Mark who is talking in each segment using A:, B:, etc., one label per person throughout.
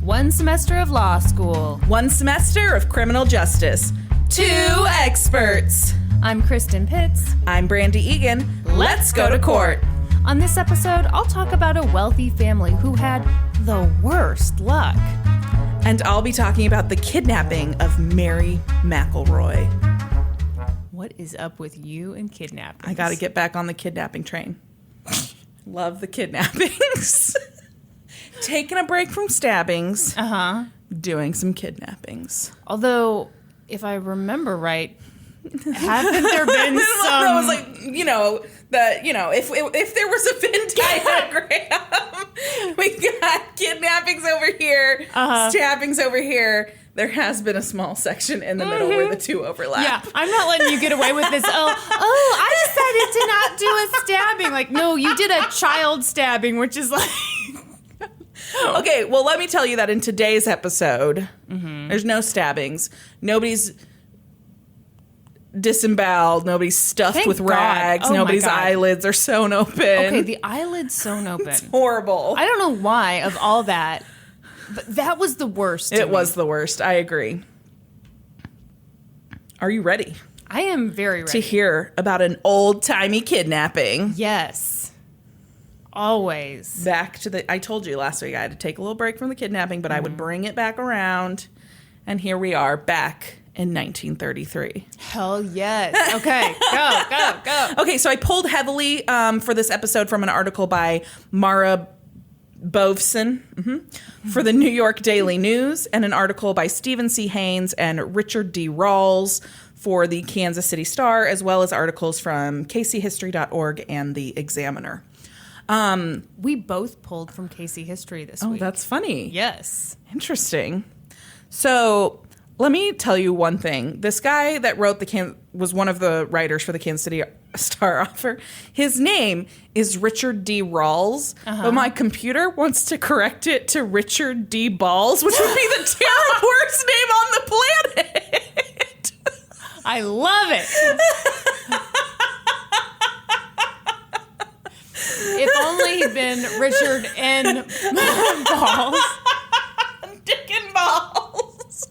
A: One semester of law school.
B: One semester of criminal justice. Two experts.
A: I'm Kristin Pitts.
B: I'm Brandi Egan. Let's go to court.
A: On this episode, I'll talk about a wealthy family who had the worst luck.
B: And I'll be talking about the kidnapping of Mary McElroy.
A: What is up with you and kidnapping?
B: I got to get back on the kidnapping train. Love the kidnappings. Taking a break from stabbings. Doing some kidnappings.
A: Although, if I remember right, haven't there been some...
B: I was like, if there was a Venn diagram, we got kidnappings over here, stabbings over here. There has been a small section in the middle where the two overlap.
A: Yeah, I'm not letting you get away with this. I decided to not do a stabbing. Like, no, you did a child stabbing, which is like...
B: Okay, well, let me tell you that in today's episode, there's no stabbings. Nobody's disemboweled. Nobody's stuffed with rags. Nobody's eyelids are sewn open.
A: Okay, the eyelids sewn open.
B: It's horrible.
A: I don't know why of all that, but that was the worst.
B: It was the worst. I agree. Are you ready?
A: I am very ready.
B: To hear about an old-timey kidnapping.
A: Yes. Always.
B: I told you last week I had to take a little break from the kidnapping, but I would bring it back around. And here we are back in 1933.
A: Hell yes. Okay, go.
B: Okay, so I pulled heavily for this episode from an article by Mara Bovson for the New York Daily News and an article by Stephen C. Haynes and Richard D. Rawls for the Kansas City Star, as well as articles from kchistory.org and the Examiner.
A: We both pulled from Casey History this week.
B: Oh, that's funny.
A: Yes.
B: Interesting. So let me tell you one thing. This guy that wrote was one of the writers for the Kansas City Star offer. His name is Richard D. Rawls, but my computer wants to correct it to Richard D. Balls, which would be the worst name on the planet.
A: I love it. If only he'd been Richard N. Balls.
B: Dick and Balls.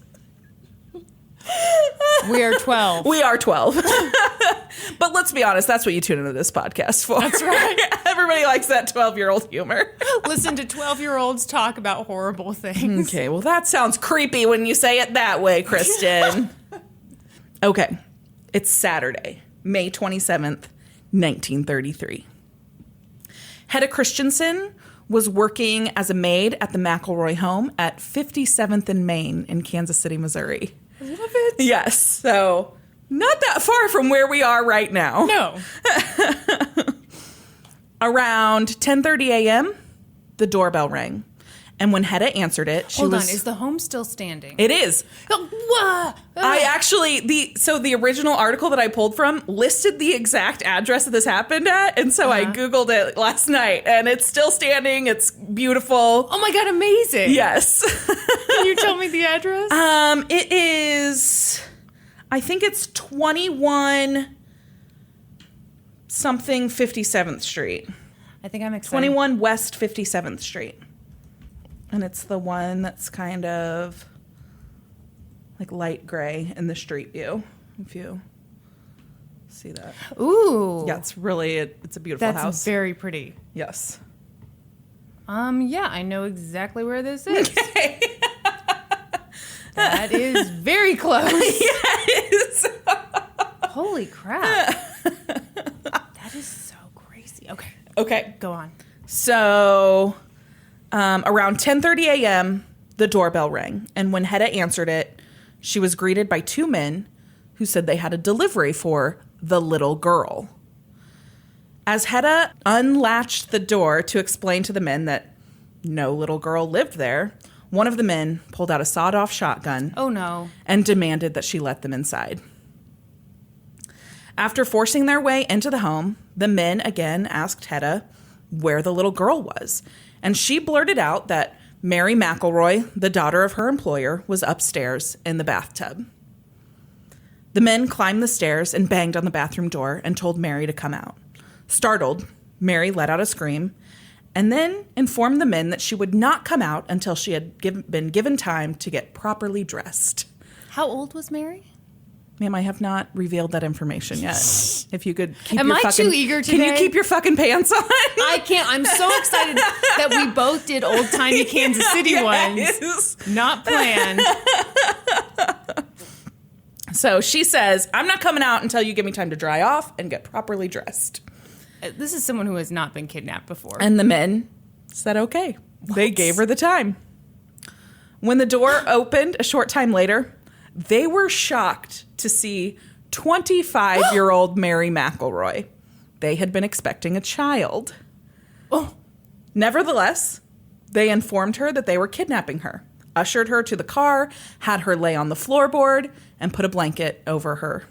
A: We are 12.
B: We are 12. But let's be honest, that's what you tune into this podcast for.
A: That's right.
B: Everybody likes that 12-year-old humor.
A: Listen to 12-year-olds talk about horrible things.
B: Okay, well, that sounds creepy when you say it that way, Kristin. Okay, it's Saturday, May 27th, 1933. Hedda Christensen was working as a maid at the McElroy home at 57th and Main in Kansas City, Missouri.
A: I love it.
B: Yes, so not that far from where we are right now.
A: No.
B: Around 10:30 a.m., the doorbell rang. And when Hedda answered it,
A: Hold on, is the home still standing?
B: It is.
A: Oh,
B: I actually, the original article that I pulled from listed the exact address that this happened at, and so I Googled it last night, and it's still standing. It's beautiful.
A: Oh my God, amazing.
B: Yes.
A: Can you tell me the address?
B: It is, I think it's 21 something 57th Street.
A: I think I'm excited.
B: 21 West 57th Street. And it's the one that's kind of like light gray in the street view, if you see that.
A: Ooh.
B: Yeah, it's a beautiful house.
A: That's very pretty.
B: Yes.
A: Yeah, I know exactly where this is.
B: Okay.
A: That is very close.
B: Yes.
A: Holy crap. That is so crazy.
B: Okay.
A: Go on.
B: So... around 10:30 a.m., the doorbell rang, and when Hedda answered it, she was greeted by two men who said they had a delivery for the little girl. As Hedda unlatched the door to explain to the men that no little girl lived there, one of the men pulled out a sawed-off shotgun.
A: Oh, no.
B: And demanded that she let them inside. After forcing their way into the home, the men again asked Hedda where the little girl was. And she blurted out that Mary McElroy, the daughter of her employer, was upstairs in the bathtub. The men climbed the stairs and banged on the bathroom door and told Mary to come out. Startled, Mary let out a scream and then informed the men that she would not come out until she had been given time to get properly dressed.
A: How old was Mary?
B: Ma'am, I have not revealed that information yet. If you could keep
A: Am
B: your
A: I
B: fucking...
A: too eager today?
B: Can you keep your fucking pants on?
A: I can't. I'm so excited that we both did old-timey Kansas City ones. Not planned.
B: So she says, I'm not coming out until you give me time to dry off and get properly dressed.
A: This is someone who has not been kidnapped before.
B: And the men said okay. What? They gave her the time. When the door opened a short time later, they were shocked to see 25-year-old Mary McElroy. They had been expecting a child.
A: Oh.
B: Nevertheless, they informed her that they were kidnapping her, ushered her to the car, had her lay on the floorboard, and put a blanket over her.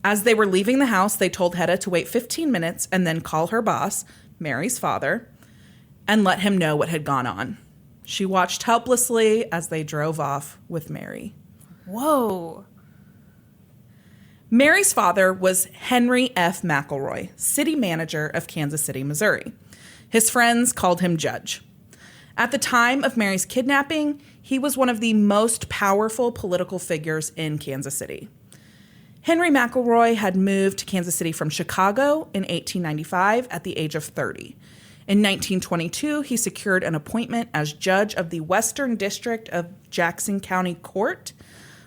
B: As they were leaving the house, they told Hedda to wait 15 minutes and then call her boss, Mary's father, and let him know what had gone on. She watched helplessly as they drove off with Mary.
A: Whoa.
B: Mary's father was Henry F. McElroy, city manager of Kansas City, Missouri. His friends called him Judge. At the time of Mary's kidnapping, he was one of the most powerful political figures in Kansas City. Henry McElroy had moved to Kansas City from Chicago in 1895 at the age of 30. In 1922, he secured an appointment as judge of the Western District of Jackson County Court,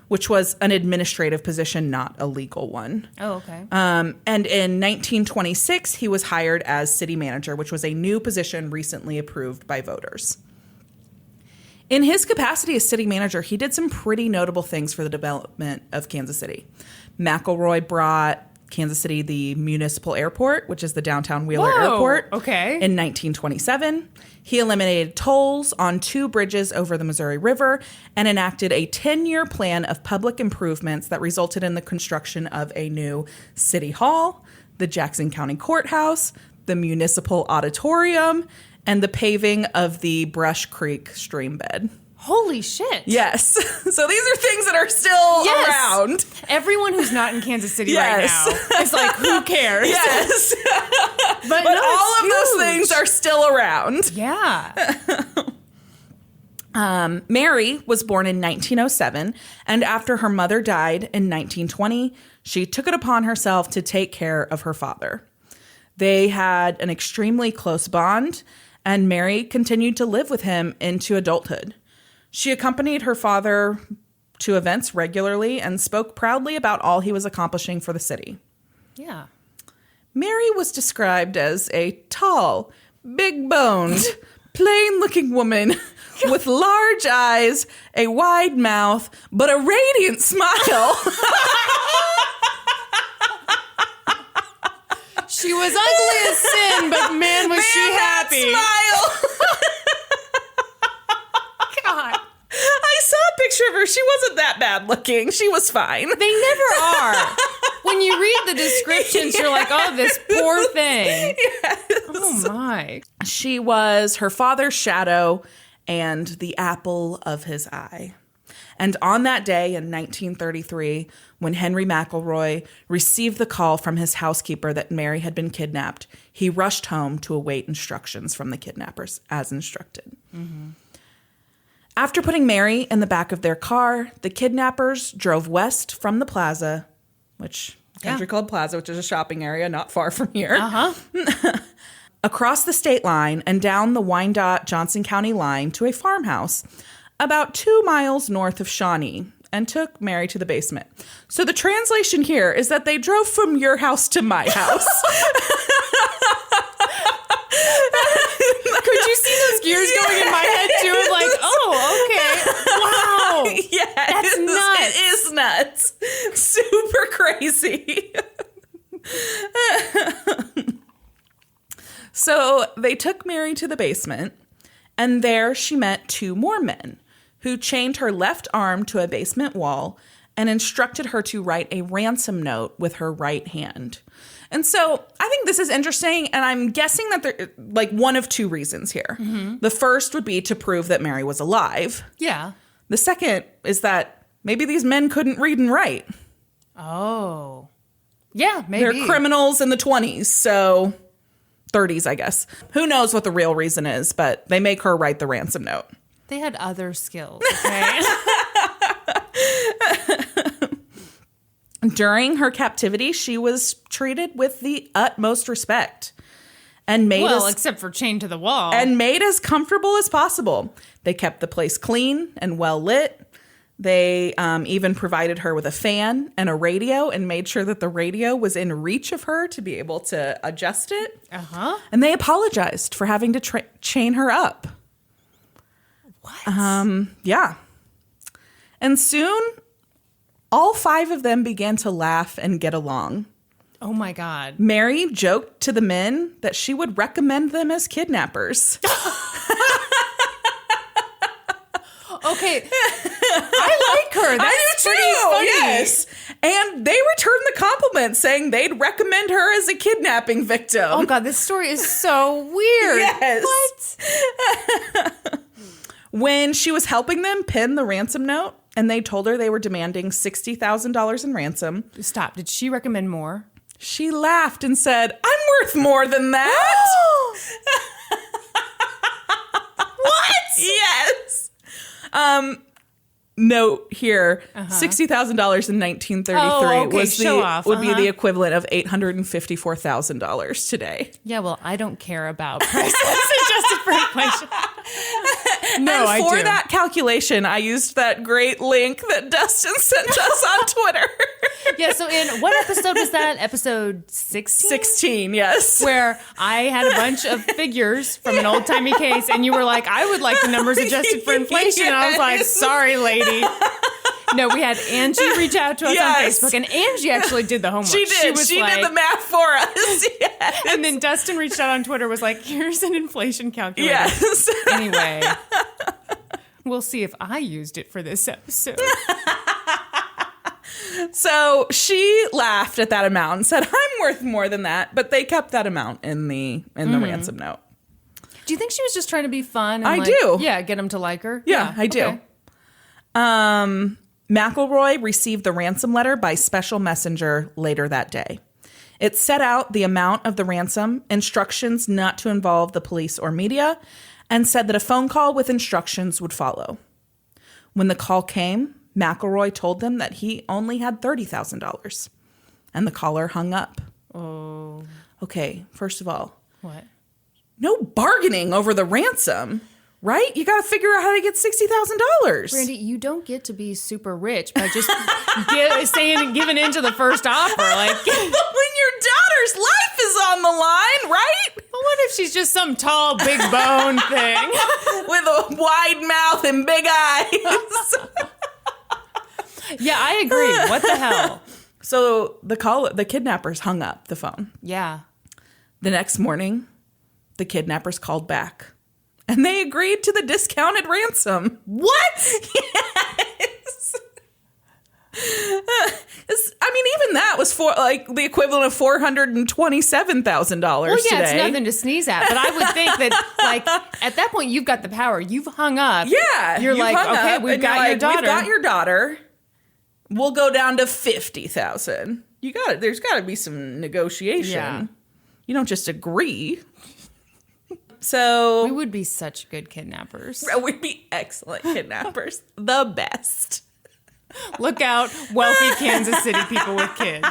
B: which was an administrative position, not a legal one.
A: Oh, okay.
B: And in 1926, he was hired as city manager, which was a new position recently approved by voters. In his capacity as city manager, he did some pretty notable things for the development of Kansas City. McElroy brought Kansas City the municipal airport, which is the downtown Wheeler Airport.
A: Okay.
B: In 1927, he eliminated tolls on 2 bridges over the Missouri River and enacted a 10-year plan of public improvements that resulted in the construction of a new city hall, the Jackson County Courthouse, the municipal auditorium, and the paving of the Brush Creek stream bed.
A: Holy shit.
B: Yes. So these are things that are still around.
A: Everyone who's not in Kansas City
B: Yes.
A: right now is like, who cares?
B: Yes.
A: But
B: But
A: no,
B: all of
A: it's
B: those
A: huge.
B: things are still around.
A: Yeah.
B: Mary was born in 1907, and after her mother died in 1920, she took it upon herself to take care of her father. They had an extremely close bond, and Mary continued to live with him into adulthood. She accompanied her father to events regularly and spoke proudly about all he was accomplishing for the city.
A: Yeah.
B: Mary was described as a tall, big-boned, plain-looking woman with large eyes, a wide mouth, but a radiant smile.
A: She was ugly as sin, but man, was she happy.
B: Smile.
A: God.
B: I saw a picture of her. She wasn't that bad looking. She was fine.
A: They never are. When you read the descriptions, you're like, oh, this poor thing.
B: Yes.
A: Oh, my.
B: She was her father's shadow and the apple of his eye. And on that day in 1933, when Henry McElroy received the call from his housekeeper that Mary had been kidnapped, he rushed home to await instructions from the kidnappers, as instructed. Mm-hmm. After putting Mary in the back of their car, the kidnappers drove west from the plaza, Country Club Plaza, which is a shopping area not far from here, across the state line and down the Wyandotte-Johnson County line to a farmhouse about 2 miles north of Shawnee, and took Mary to the basement. So the translation here is that they drove from your house to my house.
A: Could you see those gears going in my head too? Like, oh, okay. Wow.
B: Yeah,
A: That's nuts.
B: It is nuts. Super crazy. So they took Mary to the basement, and there she met 2 more men who chained her left arm to a basement wall and instructed her to write a ransom note with her right hand. And so I think this is interesting, and I'm guessing that there like one of 2 reasons here. Mm-hmm. The first would be to prove that Mary was alive.
A: Yeah.
B: The second is that maybe these men couldn't read and write.
A: Oh. Yeah, maybe.
B: They're criminals in the 20s, so 30s, I guess. Who knows what the real reason is, but they make her write the ransom note.
A: They had other skills, okay?
B: During her captivity, she was treated with the utmost respect and made
A: except for chained to the wall.
B: and made as comfortable as possible. They kept the place clean and well lit. They even provided her with a fan and a radio and made sure that the radio was in reach of her to be able to adjust it.
A: Uh-huh.
B: And they apologized for having to chain her up.
A: What?
B: Yeah. And soon, all 5 of them began to laugh and get along.
A: Oh, my God.
B: Mary joked to the men that she would recommend them as kidnappers.
A: Okay. I like her. That's pretty funny.
B: Yes. And they returned the compliment, saying they'd recommend her as a kidnapping victim.
A: Oh, God, this story is so weird.
B: Yes.
A: What?
B: When she was helping them pin the ransom note, and they told her they were demanding $60,000 in ransom.
A: Stop. Did she recommend more?
B: She laughed and said, I'm worth more than that.
A: What?
B: Yes. Note here, $60,000 in 1933
A: Oh, okay,
B: was
A: show off.
B: would be the equivalent of $854,000 today.
A: Yeah, well, I don't care about prices adjusted for inflation. No,
B: And for
A: I do.
B: that calculation, I used that great link that Dustin sent us on Twitter.
A: Yeah, so in what episode was that? Episode 16?
B: 16, yes.
A: Where I had a bunch of figures from an old-timey case, and you were like, I would like the numbers adjusted for inflation. And I was like, sorry, lady. No, we had Angie reach out to us on Facebook, and Angie actually did the homework.
B: She did. She did the math for us. Yes.
A: And then Dustin reached out on Twitter, was like, here's an inflation calculator.
B: Yes.
A: Anyway, we'll see if I used it for this episode.
B: So she laughed at that amount and said, I'm worth more than that. But they kept that amount in the ransom note.
A: Do you think she was just trying to be fun? And
B: I do.
A: Yeah, get him to like her?
B: Yeah, I do.
A: Okay.
B: McElroy received the ransom letter by special messenger later that day. It set out the amount of the ransom, instructions not to involve the police or media, and said that a phone call with instructions would follow. When the call came, McElroy told them that he only had $30,000, and the caller hung up.
A: Oh.
B: Okay, first of all,
A: What?
B: no bargaining over the ransom, right? You got to figure out how to get $60,000.
A: Brandi, you don't get to be super rich by just giving into the first offer. Like,
B: But when your daughter's life is on the line, right?
A: what if she's just some tall, big bone thing?
B: With a wide mouth and big eyes.
A: Yeah, I agree. What the hell?
B: So the kidnappers hung up the phone.
A: Yeah.
B: The next morning, the kidnappers called back. And they agreed to the discounted ransom.
A: What?
B: Yes. I mean, even that was for like the equivalent of $427,000
A: Well, yeah,
B: today.
A: it's nothing to sneeze at. But I would think that, like, at that point, you've got the power. You've hung up.
B: Yeah.
A: You're
B: you've
A: like,
B: hung
A: okay,
B: up,
A: we've
B: and
A: got
B: you're
A: your
B: like,
A: daughter.
B: We've got your daughter. We'll go down to $50,000. You got it. There's got to be some negotiation.
A: Yeah.
B: You don't just agree. So
A: We would be such good kidnappers.
B: we'd be excellent kidnappers. The best.
A: Look out, wealthy Kansas City people with kids.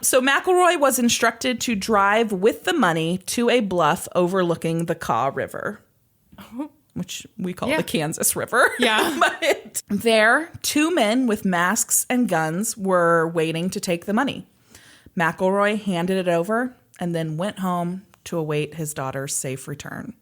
B: So McElroy was instructed to drive with the money to a bluff overlooking the Kaw River, which we call
A: Yeah.
B: the Kansas River.
A: Yeah.
B: But there, 2 men with masks and guns were waiting to take the money. McElroy handed it over and then went home to await his daughter's safe return.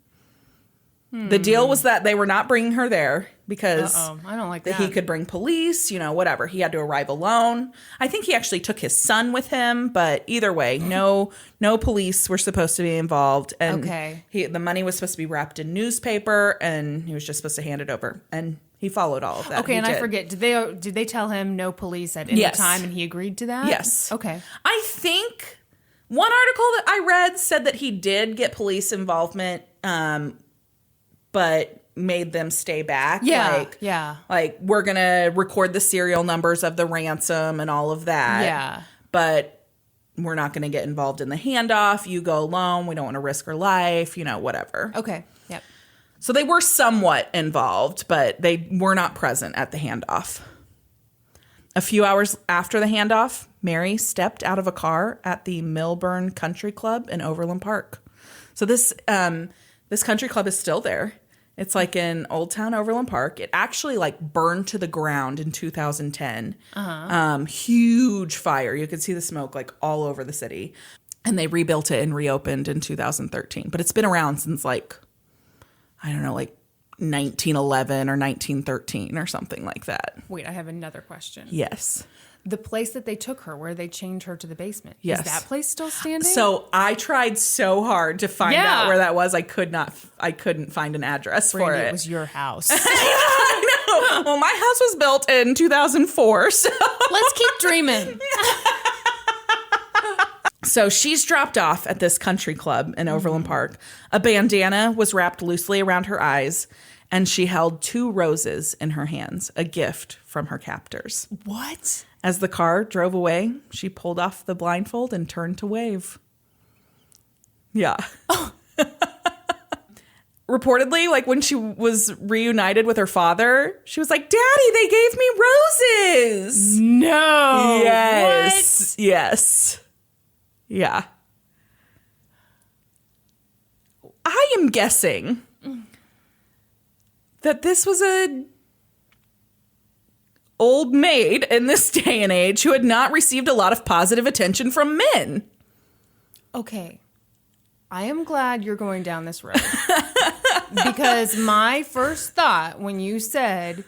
B: The deal was that they were not bringing her there because
A: I don't like
B: that
A: that.
B: he could bring police, whatever. He had to arrive alone. I think he actually took his son with him, but either way, no police were supposed to be involved. And
A: Okay.
B: the money was supposed to be wrapped in newspaper, and he was just supposed to hand it over. And he followed all of that.
A: Okay,
B: He
A: and I
B: did.
A: forget, did they tell him no police at any
B: Yes.
A: time and he agreed to that?
B: Yes.
A: Okay.
B: I think one article that I read said that he did get police involvement, but made them stay back.
A: Yeah. Yeah.
B: Like, we're going to record the serial numbers of the ransom and all of that.
A: Yeah.
B: But we're not going to get involved in the handoff. You go alone. We don't want to risk her life, whatever.
A: Okay. Yep.
B: So they were somewhat involved, but they were not present at the handoff. A few hours after the handoff, Mary stepped out of a car at the Milburn Country Club in Overland Park. So this country club is still there. It's like in Old Town Overland Park. It actually burned to the ground in 2010. Huge fire. You could see the smoke all over the city. And they rebuilt it and reopened in 2013. But it's been around since 1911 or 1913 or something like that.
A: Wait, I have another question.
B: Yes.
A: The place that they took her, where they chained her to the basement.
B: Yes.
A: Is that place still standing?
B: So I tried so hard to find out where that was. I couldn't find an address for it.
A: It was your house.
B: I know. Well, my house was built in 2004. So
A: let's keep dreaming.
B: So she's dropped off at this country club in Overland Park. A bandana was wrapped loosely around her eyes, and she held 2 roses in her hands, a gift from her captors.
A: What?
B: As the car drove away, she pulled off the blindfold and turned to wave. Yeah. Oh. Reportedly, when she was reunited with her father, she was like, "Daddy, they gave me roses."
A: No.
B: Yes.
A: What?
B: Yes. Yeah. I am guessing that this was a old maid in this day and age who had not received a lot of positive attention from men.
A: Okay. I am glad you're going down this road. Because my first thought when you said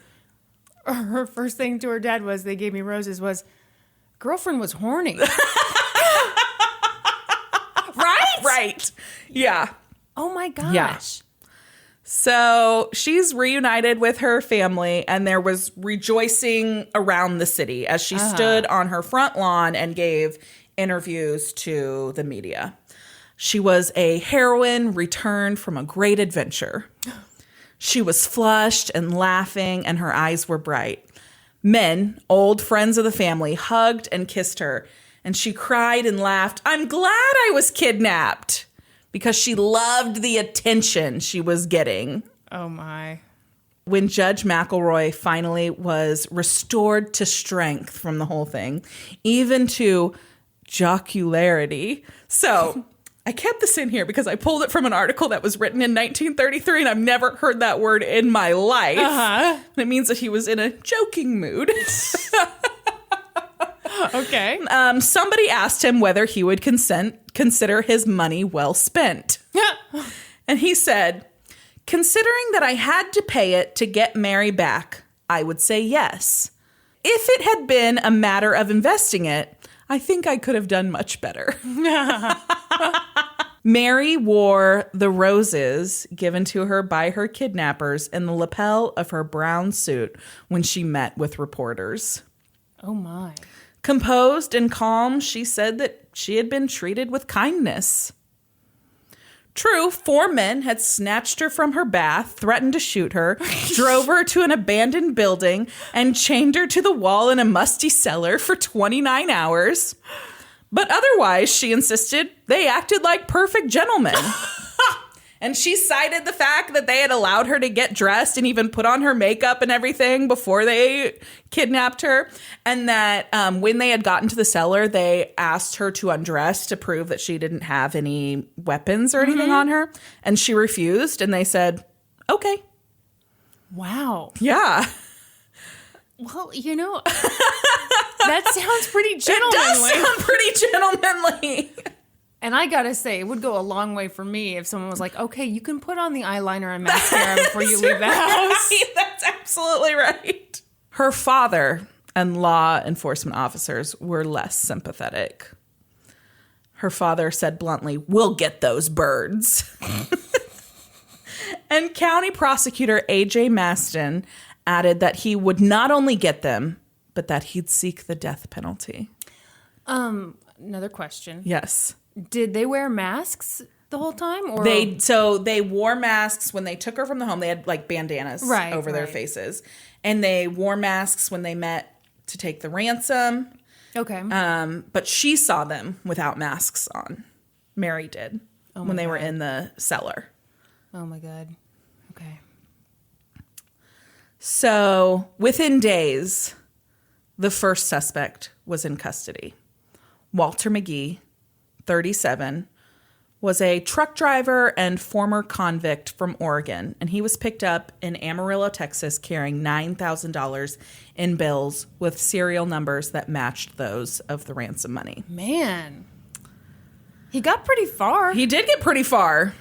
A: her first thing to her dad was they gave me roses was girlfriend was horny. Right?
B: Right. Yeah.
A: Oh my gosh.
B: Yeah. So she's reunited with her family, and there was rejoicing around the city as she stood on her front lawn and gave interviews to the media. She was a heroine returned from a great adventure. She was flushed and laughing, and her eyes were bright. Men, old friends of the family, hugged and kissed her, and she cried and laughed, "I'm glad I was kidnapped," because she loved the attention she was getting.
A: Oh, my.
B: When Judge McElroy finally was restored to strength from the whole thing, even to jocularity. So I kept this in here because I pulled it from an article that was written in 1933, and I've never heard that word in my life. And it means that he was in a joking mood.
A: Okay.
B: Somebody asked him whether he would consider his money well spent. And he said, "Considering that I had to pay it to get Mary back, I would say yes. If it had been a matter of investing it, I think I could have done much better." Mary wore the roses given to her by her kidnappers in the lapel of her brown suit when she met with reporters.
A: Oh, my.
B: Composed and calm, she said that she had been treated with kindness. True, 4 men had snatched her from her bath, threatened to shoot her, drove her to an abandoned building, and chained her to the wall in a musty cellar for 29 hours. But otherwise, she insisted, they acted like perfect gentlemen. And she cited the fact that they had allowed her to get dressed and even put on her makeup and everything before they kidnapped her. And that when they had gotten to the cellar, they asked her to undress to prove that she didn't have any weapons or anything on her. And she refused. And they said, okay.
A: Wow.
B: Yeah.
A: Well, that sounds pretty gentlemanly.
B: It does sound pretty gentlemanly.
A: And I gotta say, it would go a long way for me if someone was like, okay, you can put on the eyeliner and mascara before you leave the house.
B: Right. That's absolutely right. Her father and law enforcement officers were less sympathetic. Her father said bluntly, "We'll get those birds." And County Prosecutor A.J. Maston added that he would not only get them, but that he'd seek the death penalty.
A: Another question.
B: Yes.
A: Did they wear masks the whole time? Or
B: They wore masks when they took her from the home. They had bandanas over their faces. And they wore masks when they met to take the ransom.
A: Okay.
B: But she saw them without masks on. Mary did when they were in the cellar.
A: Oh, my God. Okay.
B: So within days, the first suspect was in custody. Walter McGee, 37, was a truck driver and former convict from Oregon, and he was picked up in Amarillo, Texas, carrying $9,000 in bills with serial numbers that matched those of the ransom money.
A: Man. He got pretty far.
B: He did get pretty far.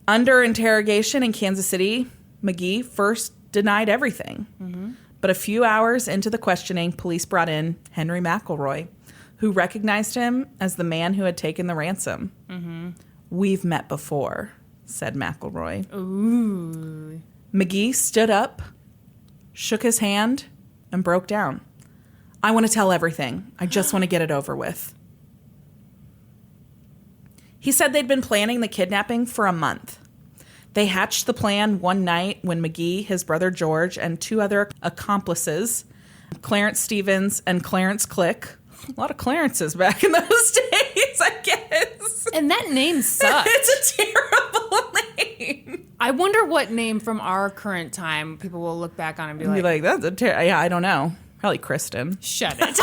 B: Under interrogation in Kansas City, McGee first denied everything. Mm-hmm. But a few hours into the questioning, police brought in Henry McElroy, who recognized him as the man who had taken the ransom. Mm-hmm. "We've met before," said McElroy.
A: Ooh.
B: McGee stood up, shook his hand, and broke down. "I want to tell everything. I just want to get it over with." He said they'd been planning the kidnapping for a month. They hatched the plan one night when McGee, his brother George, and two other accomplices, Clarence Stevens and Clarence Click. A lot of Clarences back in those days, I guess.
A: And that name sucks.
B: It's a terrible name.
A: I wonder what name from our current time people will look back on and be like,
B: that's a yeah, I don't know. Probably Kristin.
A: Shut it.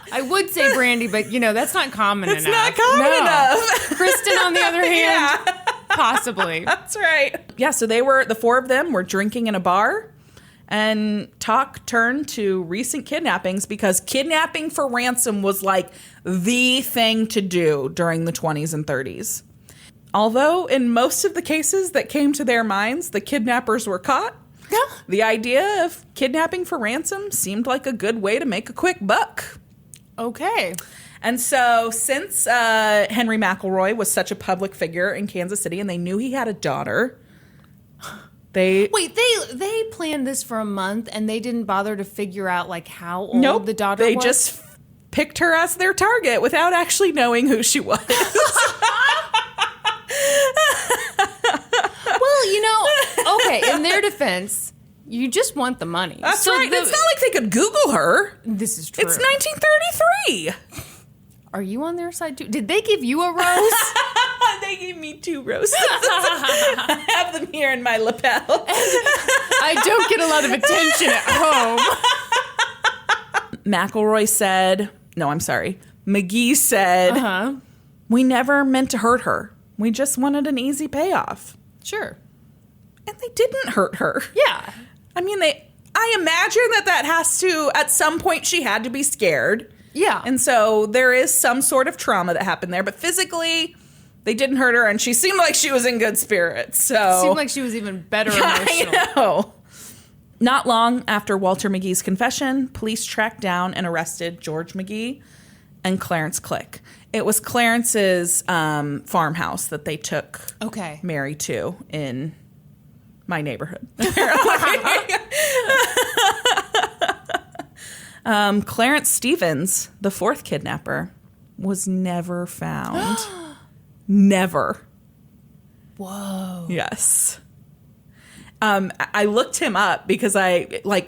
A: I would say Brandi, but that's not common enough.
B: It's not common enough.
A: Kristin, on the other hand, possibly.
B: That's right. Yeah, so the four of them were drinking in a bar, and talk turned to recent kidnappings because kidnapping for ransom was like the thing to do during the 20s and 30s. Although in most of the cases that came to their minds, the kidnappers were caught, the idea of kidnapping for ransom seemed like a good way to make a quick buck.
A: Okay.
B: And so since Henry McElroy was such a public figure in Kansas City and they knew he had a daughter, they
A: planned this for a month and they didn't bother to figure out like how old the daughter was?
B: They just picked her as their target without actually knowing who she was.
A: Well, okay, in their defense, you just want the money.
B: That's right. It's not like they could Google her.
A: This is true.
B: It's 1933.
A: Are you on their side too? Did they give you a rose?
B: They gave me 2 roses. I have them here in my lapel.
A: I don't get a lot of attention at home.
B: McGee said, "We never meant to hurt her. We just wanted an easy payoff."
A: Sure.
B: And they didn't hurt her.
A: Yeah.
B: I mean, I imagine that has to, at some point, she had to be scared.
A: Yeah.
B: And so there is some sort of trauma that happened there. But physically, they didn't hurt her, and she seemed like she was in good spirits. So
A: seemed like she was even better emotional.
B: I know. Not long after Walter McGee's confession, police tracked down and arrested George McGee and Clarence Click. It was Clarence's farmhouse that they took Mary to in my neighborhood. Clarence Stevens, the fourth kidnapper, was never found. Never.
A: Whoa.
B: Yes. I looked him up because the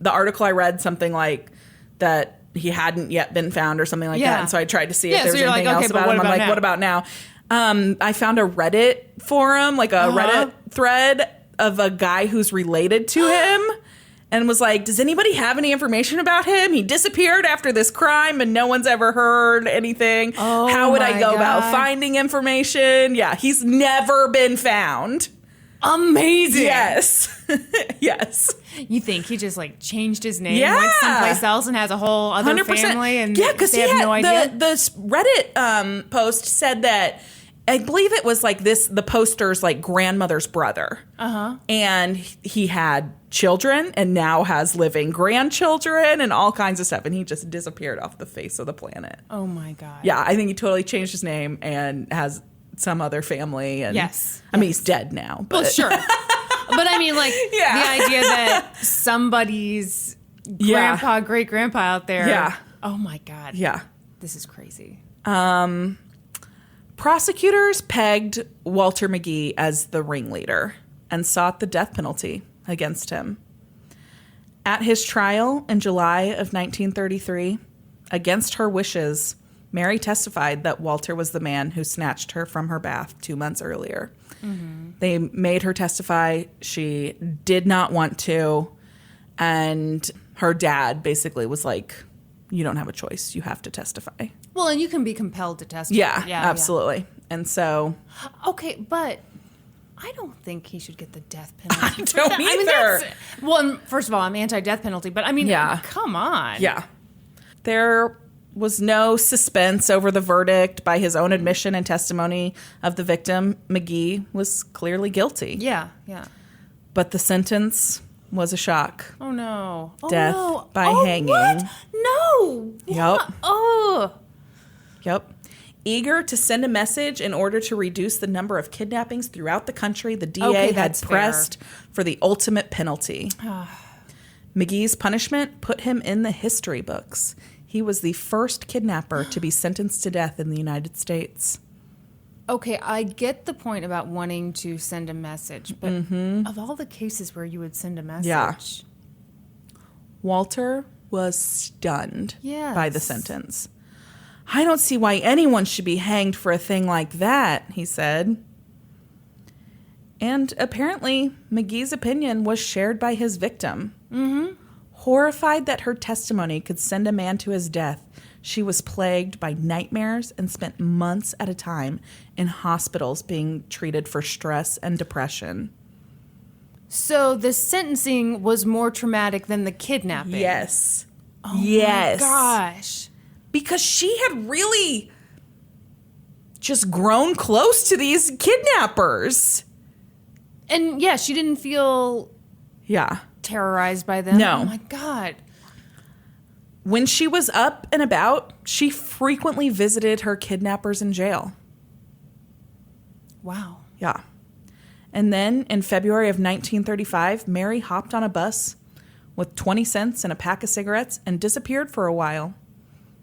B: article I read something like that he hadn't yet been found or something like that. And so I tried to see if there was anything else about him. I'm like, what about now? I found a Reddit forum, like a Reddit thread of a guy who's related to him and was like, does anybody have any information about him? He disappeared after this crime and no one's ever heard anything.
A: Oh,
B: how would I go about finding information? Yeah, he's never been found.
A: Amazing.
B: Yes. Yes.
A: You think he just like changed his name, went someplace else and has a whole other
B: 100%.
A: family and
B: because
A: they have no idea?
B: The Reddit post said that, I believe it was like the poster's like grandmother's brother. And he had children and now has living grandchildren and all kinds of stuff. And he just disappeared off the face of the planet.
A: Oh my God.
B: Yeah, I think he totally changed his name and has some other family. And I mean, he's dead now. But.
A: Well, sure. But I mean, like, the idea that somebody's grandpa, great-grandpa out there.
B: Yeah.
A: Oh, my God.
B: Yeah.
A: This is crazy.
B: Prosecutors pegged Walter McGee as the ringleader and sought the death penalty. against him. At his trial in July of 1933, against her wishes, Mary testified that Walter was the man who snatched her from her bath 2 months earlier. Mm-hmm. They made her testify. She did not want to. And her dad basically was like, you don't have a choice. You have to testify.
A: Well, and you can be compelled to testify.
B: Yeah, absolutely. Yeah. And so...
A: Okay, but I don't think he should get the death penalty.
B: I don't either.
A: Well, first of all, I'm anti-death penalty, but I mean, come on.
B: Yeah. There was no suspense over the verdict. By his own admission and testimony of the victim, McGee was clearly guilty.
A: Yeah.
B: But the sentence was a shock.
A: Oh, no.
B: Death by hanging.
A: What? No.
B: Yep.
A: Oh.
B: Yep. Eager to send a message in order to reduce the number of kidnappings throughout the country, the DA had pressed for the ultimate penalty. McGee's punishment put him in the history books. He was the first kidnapper to be sentenced to death in the United States.
A: Okay, I get the point about wanting to send a message, but of all the cases where you would send a message...
B: Walter was stunned by the sentence. I don't see why anyone should be hanged for a thing like that, he said. And apparently, McGee's opinion was shared by his victim. Mm-hmm. Horrified that her testimony could send a man to his death, she was plagued by nightmares and spent months at a time in hospitals being treated for stress and depression.
A: So the sentencing was more traumatic than the kidnapping?
B: Yes.
A: Oh my gosh.
B: Because she had really just grown close to these kidnappers.
A: And yeah, she didn't feel terrorized by them.
B: No.
A: Oh my God.
B: When she was up and about, she frequently visited her kidnappers in jail.
A: Wow.
B: Yeah. And then in February of 1935, Mary hopped on a bus with 20 cents and a pack of cigarettes and disappeared for a while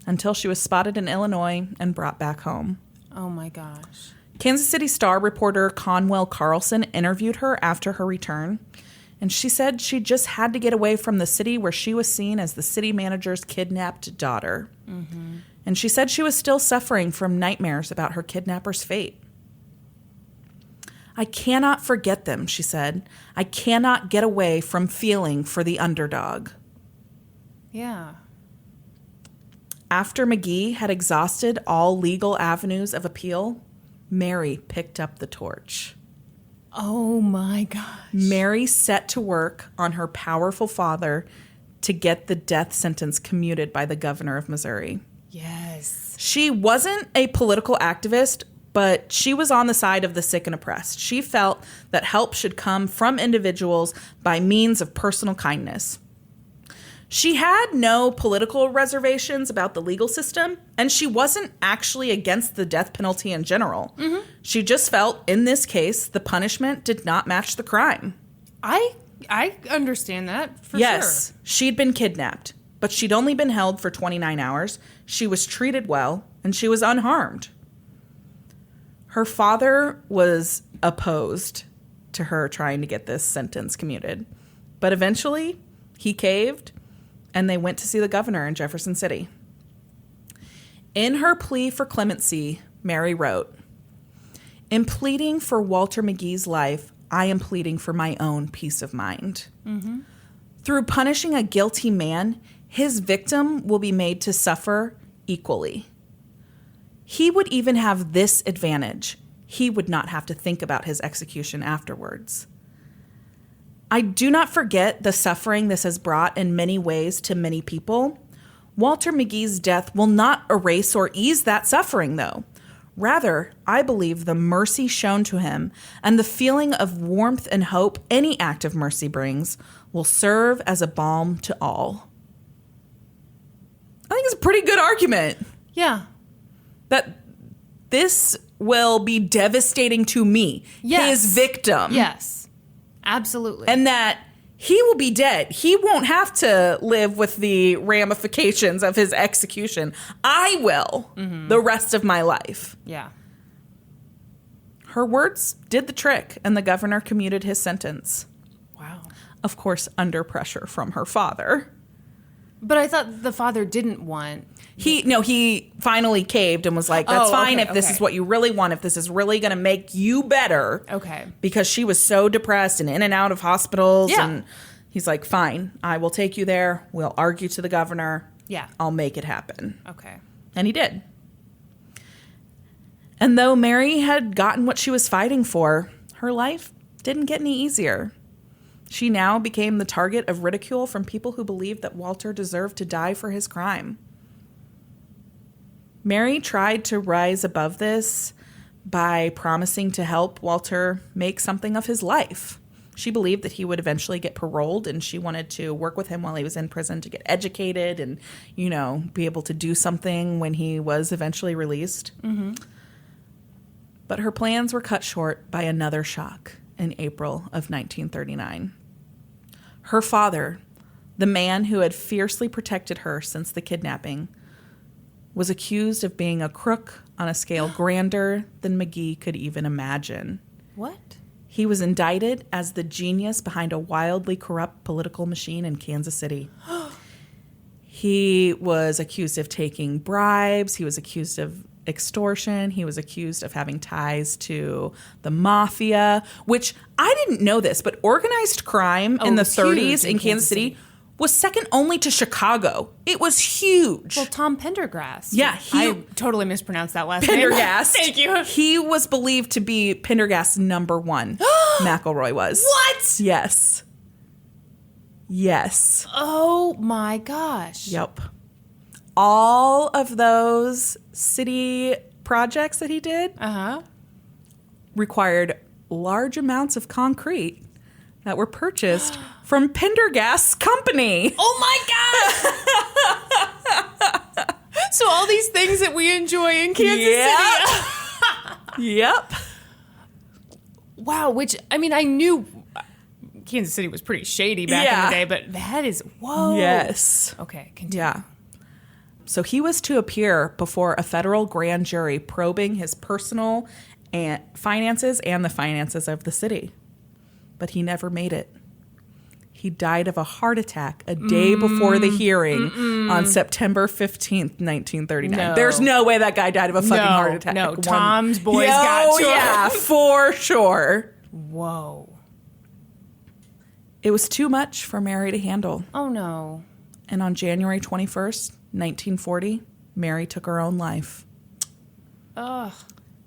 B: until she was spotted in Illinois and brought back home.
A: Oh my gosh.
B: Kansas City Star reporter Conwell Carlson interviewed her after her return, and she said she just had to get away from the city where she was seen as the city manager's kidnapped daughter. Mm-hmm. And she said she was still suffering from nightmares about her kidnapper's fate. I cannot forget them, she said. I cannot get away from feeling for the underdog.
A: Yeah.
B: After McGee had exhausted all legal avenues of appeal, Mary picked up the torch.
A: Oh my gosh.
B: Mary set to work on her powerful father to get the death sentence commuted by the governor of Missouri.
A: Yes.
B: She wasn't a political activist, but she was on the side of the sick and oppressed. She felt that help should come from individuals by means of personal kindness. She had no political reservations about the legal system, and she wasn't actually against the death penalty in general. Mm-hmm. She just felt, in this case, the punishment did not match the crime.
A: I understand that for sure.
B: Yes, she'd been kidnapped, but she'd only been held for 29 hours. She was treated well, and she was unharmed. Her father was opposed to her trying to get this sentence commuted, but eventually he caved, and they went to see the governor in Jefferson City. In her plea for clemency, Mary wrote, "In pleading for Walter McGee's life, I am pleading for my own peace of mind. Mm-hmm. Through punishing a guilty man, his victim will be made to suffer equally. He would even have this advantage. He would not have to think about his execution afterwards. I do not forget the suffering this has brought in many ways to many people. Walter McGee's death will not erase or ease that suffering, though. Rather, I believe the mercy shown to him and the feeling of warmth and hope any act of mercy brings will serve as a balm to all." I think it's a pretty good argument.
A: Yeah.
B: That this will be devastating to me, his victim.
A: Yes. Absolutely.
B: And that he will be dead. He won't have to live with the ramifications of his execution. I will the rest of my life.
A: Yeah.
B: Her words did the trick, and the governor commuted his sentence.
A: Wow.
B: of course, under pressure from her father.
A: But I thought the father didn't want...
B: He finally caved and was like, that's fine if this is what you really want, if this is really going to make you better.
A: Okay.
B: Because she was so depressed and in and out of hospitals.
A: Yeah.
B: And he's like, fine, I will take you there. We'll argue to the governor.
A: Yeah.
B: I'll make it happen.
A: Okay.
B: And he did. And though Mary had gotten what she was fighting for, her life didn't get any easier. She now became the target of ridicule from people who believed that Walter deserved to die for his crime. Mary tried to rise above this by promising to help Walter make something of his life. She believed that he would eventually get paroled, and she wanted to work with him while he was in prison to get educated and, be able to do something when he was eventually released. Mm-hmm. But her plans were cut short by another shock in April of 1939. Her father, the man who had fiercely protected her since the kidnapping, was accused of being a crook on a scale grander than McGee could even imagine.
A: What?
B: He was indicted as the genius behind a wildly corrupt political machine in Kansas City. He was accused of taking bribes. He was accused of extortion. He was accused of having ties to the mafia, which I didn't know this, but organized crime in the 30s in Kansas City was second only to Chicago. It was huge.
A: Well, Tom Pendergast.
B: Yeah.
A: I totally mispronounced that last name.
B: Pendergast.
A: Thank you.
B: He was believed to be Pendergast's number one. McElroy was.
A: What?
B: Yes. Yes.
A: Oh, my gosh.
B: Yep. All of those city projects that he did required large amounts of concrete that were purchased from Pendergast's company.
A: Oh my God! So all these things that we enjoy in Kansas City.
B: Yep.
A: Wow, which, I mean, I knew Kansas City was pretty shady back in the day, but that is, whoa.
B: Yes.
A: Okay, continue.
B: Yeah. So he was to appear before a federal grand jury probing his personal finances and the finances of the city. But he never made it. He died of a heart attack a day before the hearing on September 15th, 1939.
A: No.
B: There's no way that guy died of a fucking heart attack.
A: No, Tom's boys got to him.
B: Yeah, for sure.
A: Whoa.
B: It was too much for Mary to handle.
A: Oh, no.
B: And on January 21st, 1940, Mary took her own life.
A: Ugh.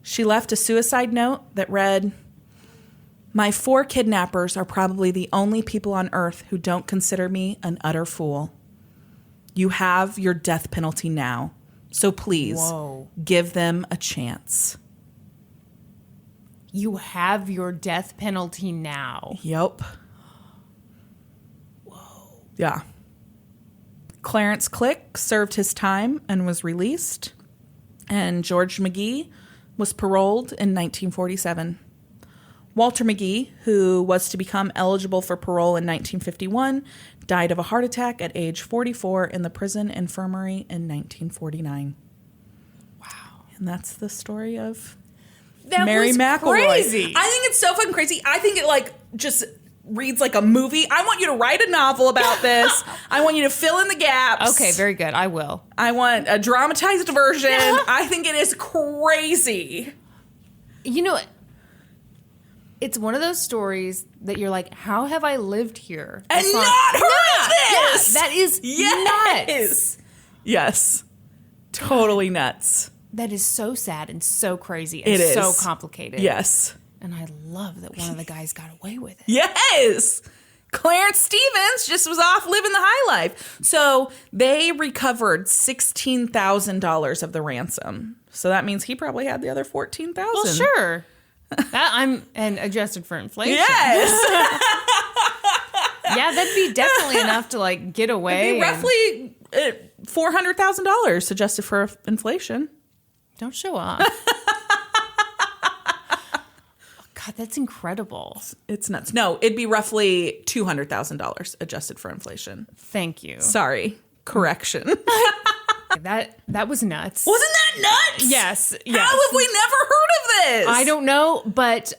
B: She left a suicide note that read, "My 4 kidnappers are probably the only people on earth who don't consider me an utter fool. You have your death penalty now, so please give them a chance."
A: You have your death penalty now.
B: Yep. Whoa. Yeah. Clarence Click served his time and was released, and George McGee was paroled in 1947. Walter McGee, who was to become eligible for parole in 1951, died of a heart attack at age 44 in the prison infirmary in 1949. Wow. And that's the story of Mary McElroy.
A: Crazy.
B: I think it's so fucking crazy. I think it just reads like a movie. I want you to write a novel about this. I want you to fill in the gaps.
A: Okay, very good. I will.
B: I want a dramatized version. I think it is crazy.
A: You know, it's one of those stories that you're like, how have I lived here?
B: And not heard of this!
A: Yeah, that is nuts.
B: Yes. Totally nuts.
A: That is so sad and so crazy and
B: It is.
A: so complicated.
B: Yes.
A: And I love that one of the guys got away with it.
B: Yes. Clarence Stevens just was off living the high life. So they recovered $16,000 of the ransom. So that means he probably had the other $14,000.
A: Well, sure. And adjusted for inflation.
B: Yes.
A: Yeah, that'd be definitely enough to get away.
B: It'd be roughly $400,000 adjusted for inflation.
A: Don't show off. God, that's incredible.
B: It's nuts. No, it'd be roughly $200,000 adjusted for inflation.
A: Thank you.
B: Sorry. Correction.
A: That was nuts.
B: Wasn't that nuts?
A: Yes.
B: How have we never heard of this?
A: I don't know, but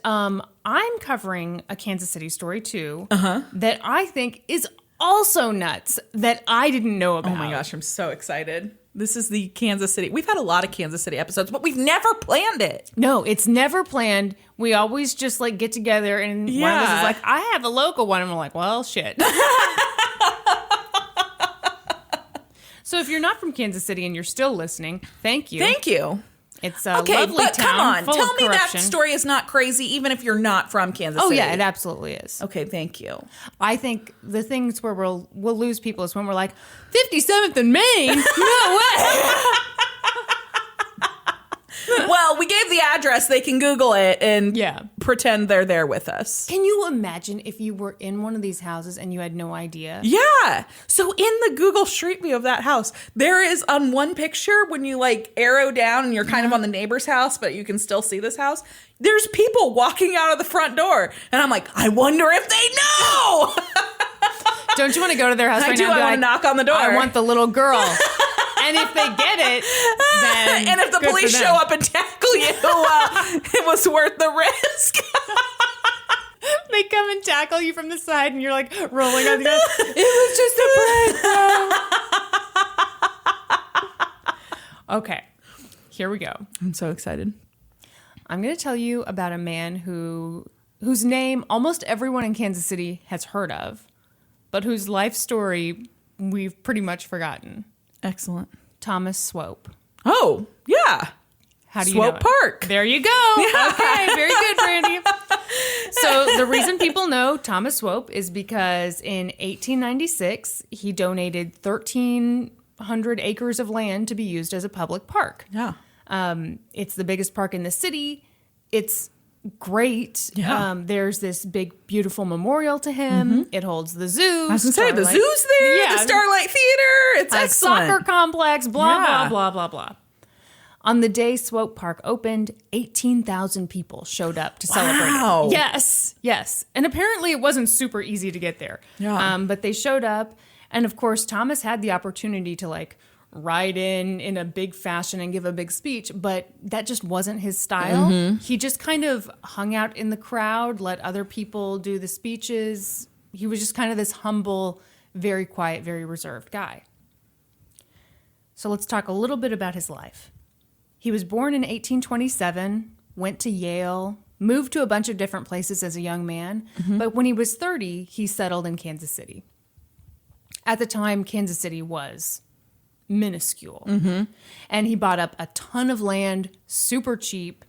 A: I'm covering a Kansas City story too that I think is also nuts that I didn't know about.
B: Oh my gosh, I'm so excited. This is the Kansas City. We've had a lot of Kansas City episodes, but we've never planned it.
A: No, it's never planned. We always just like get together and one of us is like, I have a local one. And we're like, well, shit. So if you're not from Kansas City and you're still listening, thank you.
B: Thank you.
A: It's a lovely
B: but
A: town.
B: come on.
A: Full
B: Tell
A: of
B: me that
A: corruption.
B: story is not crazy, even if you're not from Kansas City.
A: Oh, yeah, it absolutely is.
B: Okay, thank you.
A: I think the things where we'll lose people is when we're like, 57th and Main? No way!
B: Well, we gave the address. They can Google it and
A: Yeah.
B: pretend they're there with us.
A: Can you imagine if you were in one of these houses and you had no idea?
B: Yeah. So in the Google Street View of that house, there is on one picture when you like arrow down and you're kind of on the neighbor's house, but you can still see this house. There's people walking out of the front door. And I'm like, I wonder if they know.
A: Don't you want to go to their house
B: I
A: right
B: do.
A: now? And
B: I
A: be
B: want to knock on the door.
A: I want the little girl. And if they get it, then
B: and if the
A: good
B: police
A: for
B: show
A: them.
B: up and tackle you, it was worth the risk.
A: They come and tackle you from the side and you're like rolling on the ground. It was just a prank, bro. Okay, here we go.
B: I'm so excited.
A: I'm going to tell you about a man whose name almost everyone in Kansas City has heard of, but whose life story we've pretty much forgotten.
B: Excellent.
A: Thomas Swope.
B: Oh, yeah.
A: How do you
B: Swope
A: know it?
B: Park.
A: There you go.
B: Yeah.
A: Okay, very good, Brandi. So the reason people know Thomas Swope is because in 1896, he donated 1,300 acres of land to be used as a public park.
B: Yeah.
A: It's the biggest park in the city. It's great.
B: Yeah.
A: There's this big, beautiful memorial to him. It holds the zoo.
B: I was going to say, the zoo's there, the Starlight Theater. It's
A: a
B: excellent.
A: soccer complex, blah,
B: Yeah.
A: blah, blah, blah, blah. On the day Swope Park opened, 18,000 people showed up to celebrate it. Yes. And apparently it wasn't super easy to get there.
B: Yeah.
A: But they showed up. And of course, Thomas had the opportunity to like ride in a big fashion and give a big speech, but that just wasn't his style. He just kind of hung out in the crowd, let other people do the speeches. He was just kind of this humble, very quiet, very reserved guy. So let's talk a little bit about his life. He was born in 1827, went to Yale, moved to a bunch of different places as a young man, but when he was 30, he settled in Kansas City. At the time, Kansas City was minuscule. And he bought up a ton of land, super cheap.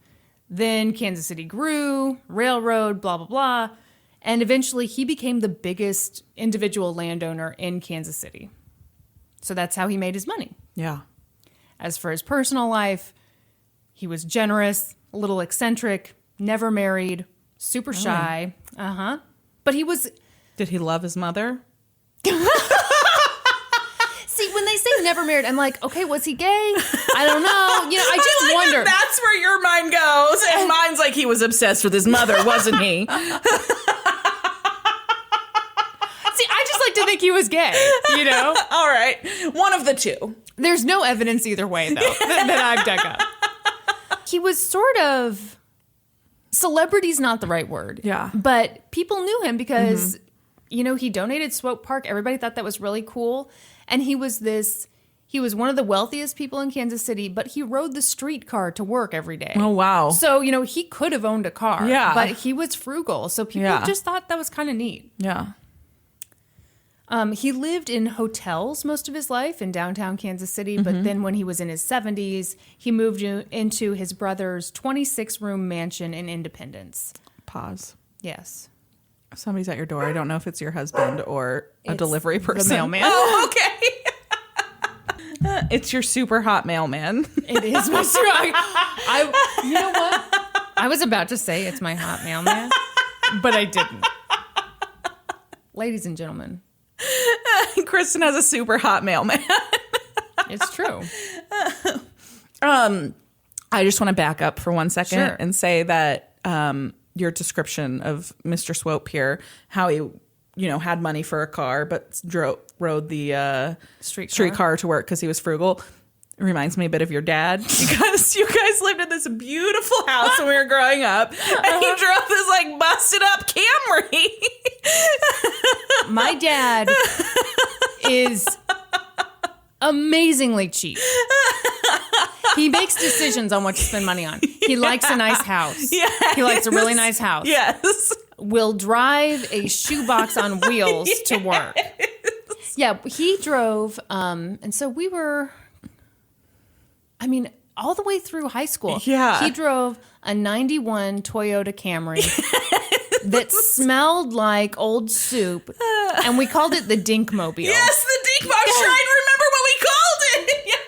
A: Then Kansas City grew, railroad, blah, blah, blah. And eventually he became the biggest individual landowner in Kansas City. So that's how he made his money.
B: Yeah.
A: As for his personal life, he was generous, a little eccentric, never married, super shy. But he was...
B: Did he love his mother?
A: See, when they say never married, I'm like, okay, was he gay? I don't know. You know, I just wonder.
B: That's where your mind goes. And mine's like, he was obsessed with his mother, wasn't he?
A: See, I just like to think he was gay, you know?
B: All right. One of the two.
A: There's no evidence either way, though, that I've dug up. He was sort of... Celebrity's not the right word.
B: Yeah.
A: But people knew him because, you know, he donated Swope Park. Everybody thought that was really cool. And he was one of the wealthiest people in Kansas City, but he rode the streetcar to work every day.
B: Oh, wow.
A: So, you know, he could have owned a car.
B: Yeah.
A: But he was frugal. So people just thought that was kind of neat.
B: Yeah.
A: He lived in hotels most of his life in downtown Kansas City, but then when he was in his 70s, he moved into his brother's 26-room mansion in Independence.
B: Pause.
A: Yes.
B: Somebody's at your door. I don't know if it's your husband or a
A: It's
B: delivery person.
A: the mailman.
B: Oh, okay. It's your super hot mailman.
A: It is my you know what? I was about to say it's my hot mailman, but I didn't. Ladies and gentlemen.
B: Kristin has a super hot mailman.
A: It's true.
B: I just want to back up for 1 second and say that your description of Mr. Swope here, how he, you know, had money for a car but rode the streetcar to work because he was frugal, reminds me a bit of your dad, because you guys lived in this beautiful house when we were growing up, and he drove this like busted up Camry.
A: My dad is amazingly cheap. He makes decisions on what to spend money on. He likes a nice house.
B: Yes.
A: He likes a really nice house.
B: Yes.
A: Will drive a shoebox on wheels to work. Yeah, he drove, and so we were, all the way through high school.
B: Yeah.
A: He drove a 91 Toyota Camry that smelled like old soup, and we called it the Dinkmobile.
B: Yes, the Dinkmobile. I'm trying to remember what we called it. Yes.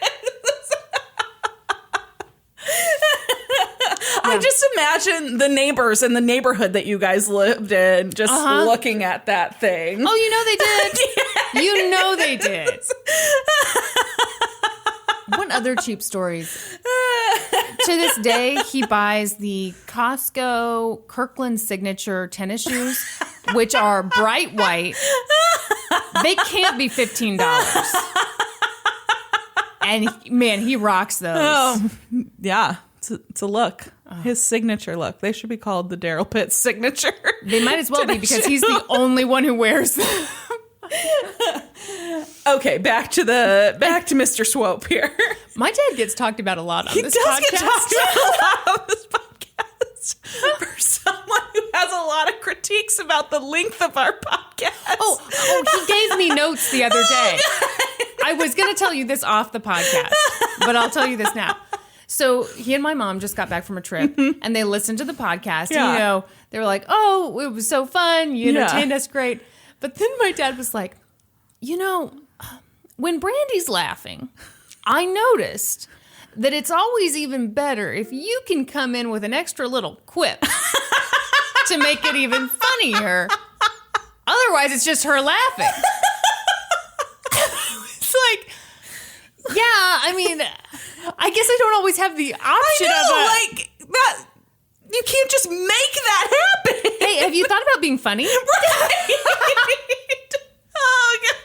B: I just imagine the neighbors in the neighborhood that you guys lived in just looking at that thing.
A: Oh, you know they did.
B: Yes.
A: You know they did. What other cheap stories? To this day, he buys the Costco Kirkland Signature tennis shoes, which are bright white. They can't be $15. And man, he rocks those.
B: Oh, yeah. It's a look. His signature look. They should be called the Daryl Pitts signature.
A: They might as well be because he's the only one who wears them.
B: Okay, back to Mr. Swope here.
A: My dad gets talked about a lot on this podcast.
B: He does get talked about a lot on this podcast. For someone who has a lot of critiques about the length of our podcast.
A: Oh, he gave me notes the other day. I was going to tell you this off the podcast, but I'll tell you this now. So he and my mom just got back from a trip, and they listened to the podcast.
B: Yeah.
A: And, they were like, "Oh, it was so fun. You entertained us great." But then my dad was like, when Brandi's laughing, I noticed that it's always even better if you can come in with an extra little quip to make it even funnier. Otherwise, it's just her laughing. It's like, yeah, I guess I don't always have the option of
B: that. You can't just make that happen.
A: Hey, have you thought about being funny?
B: Right. Oh, God.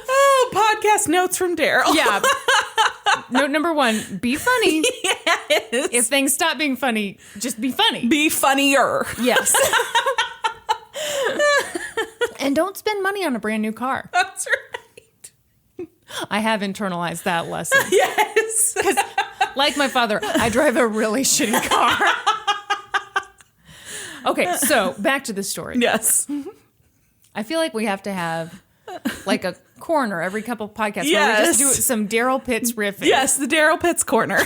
B: Oh, podcast notes from Daryl.
A: Yeah. Note number 1, be funny.
B: Yes.
A: If things stop being funny, just be funny.
B: Be funnier.
A: Yes. And don't spend money on a brand new car.
B: That's right.
A: I have internalized that lesson.
B: Yes.
A: Because, like my father, I drive a really shitty car. Okay, so back to the story.
B: Yes.
A: I feel like we have to have like a corner every couple podcasts where we
B: Yes.
A: just do some Daryl Pitts riffing.
B: Yes, the Daryl Pitts corner.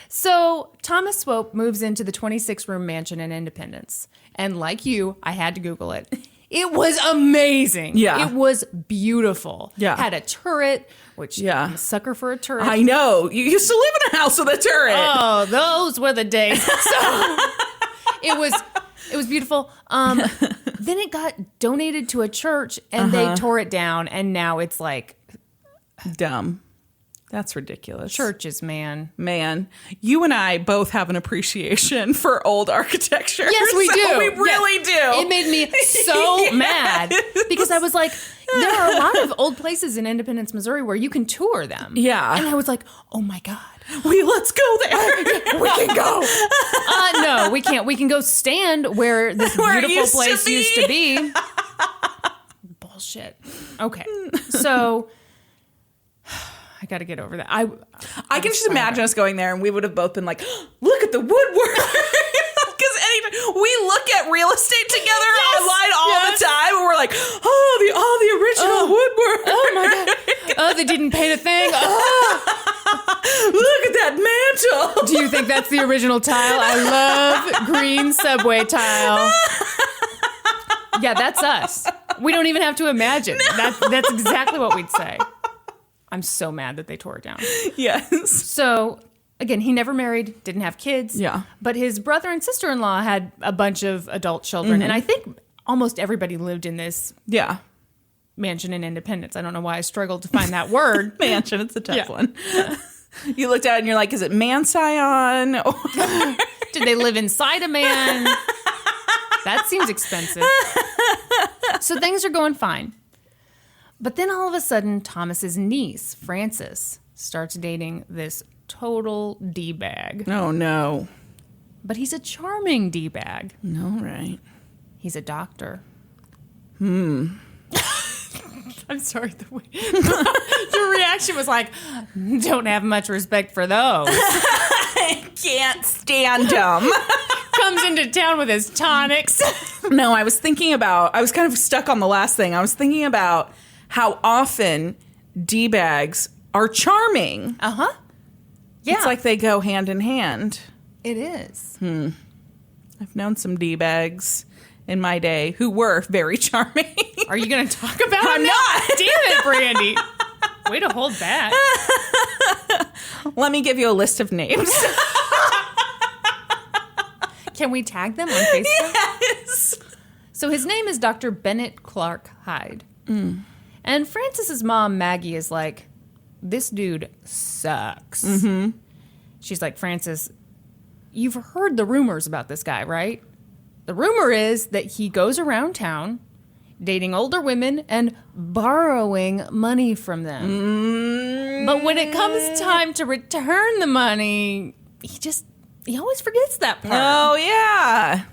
A: So Thomas Swope moves into the 26-room mansion in Independence. And like you, I had to Google it. It was amazing.
B: Yeah.
A: It was beautiful.
B: Yeah.
A: Had a turret, which I'm a sucker for a turret.
B: I know. You used to live in a house with a turret.
A: Oh, those were the days. So it was beautiful. Then it got donated to a church and they tore it down. And now it's like
B: Dumb. That's ridiculous.
A: churches, man.
B: Man, you and I both have an appreciation for old architecture.
A: Yes, we do.
B: We really do.
A: It made me so mad because I was like, there are a lot of old places in Independence, Missouri where you can tour them.
B: Yeah.
A: And I was like, oh my God.
B: Let's go there.
A: We can go. No, we can't. We can go stand where this
B: Where it
A: beautiful
B: used to
A: place
B: be.
A: used to be. Bullshit. Okay. So I got to get over that. I
B: can just imagine us going there and we would have both been like, look at the woodwork. Because we look at real estate together online all the time and we're like, all the original woodwork.
A: Oh my God. Oh, they didn't paint a thing. Oh.
B: Look at that mantle.
A: Do you think that's the original tile? I love green subway tile. Yeah, that's us. We don't even have to imagine. That's exactly what we'd say. I'm so mad that they tore it down.
B: Yes.
A: So, again, he never married, didn't have kids.
B: Yeah.
A: But his brother and sister-in-law had a bunch of adult children. And I think almost everybody lived in this mansion in Independence. I don't know why I struggled to find that word.
B: Mansion, it's a tough one. You looked at it and you're like, is it man-scion?
A: Did they live inside a man? That seems expensive. So things are going fine. But then all of a sudden, Thomas's niece, Frances, starts dating this total D-bag.
B: Oh, no.
A: But he's a charming D-bag.
B: All right.
A: He's a doctor. I'm sorry. Your reaction was like, don't have much respect for those.
B: I can't stand him.
A: Comes into town with his tonics.
B: No, I was kind of stuck on the last thing. I was thinking about how often D-bags are charming.
A: Uh-huh. Yeah.
B: It's like they go hand in hand.
A: It is.
B: I've known some D-bags in my day who were very charming.
A: Are you going to talk about
B: I'm
A: him now?
B: not.
A: Damn it, Brandi. Way to hold back.
B: Let me give you a list of names.
A: Can we tag them on Facebook?
B: Yes.
A: So his name is Dr. Bennett Clark Hyde. And Francis's mom, Maggie, is like, this dude sucks. Mm-hmm. She's like, Francis, you've heard the rumors about this guy, right? The rumor is that he goes around town dating older women and borrowing money from them. But when it comes time to return the money, he always forgets that part.
B: Oh, yeah.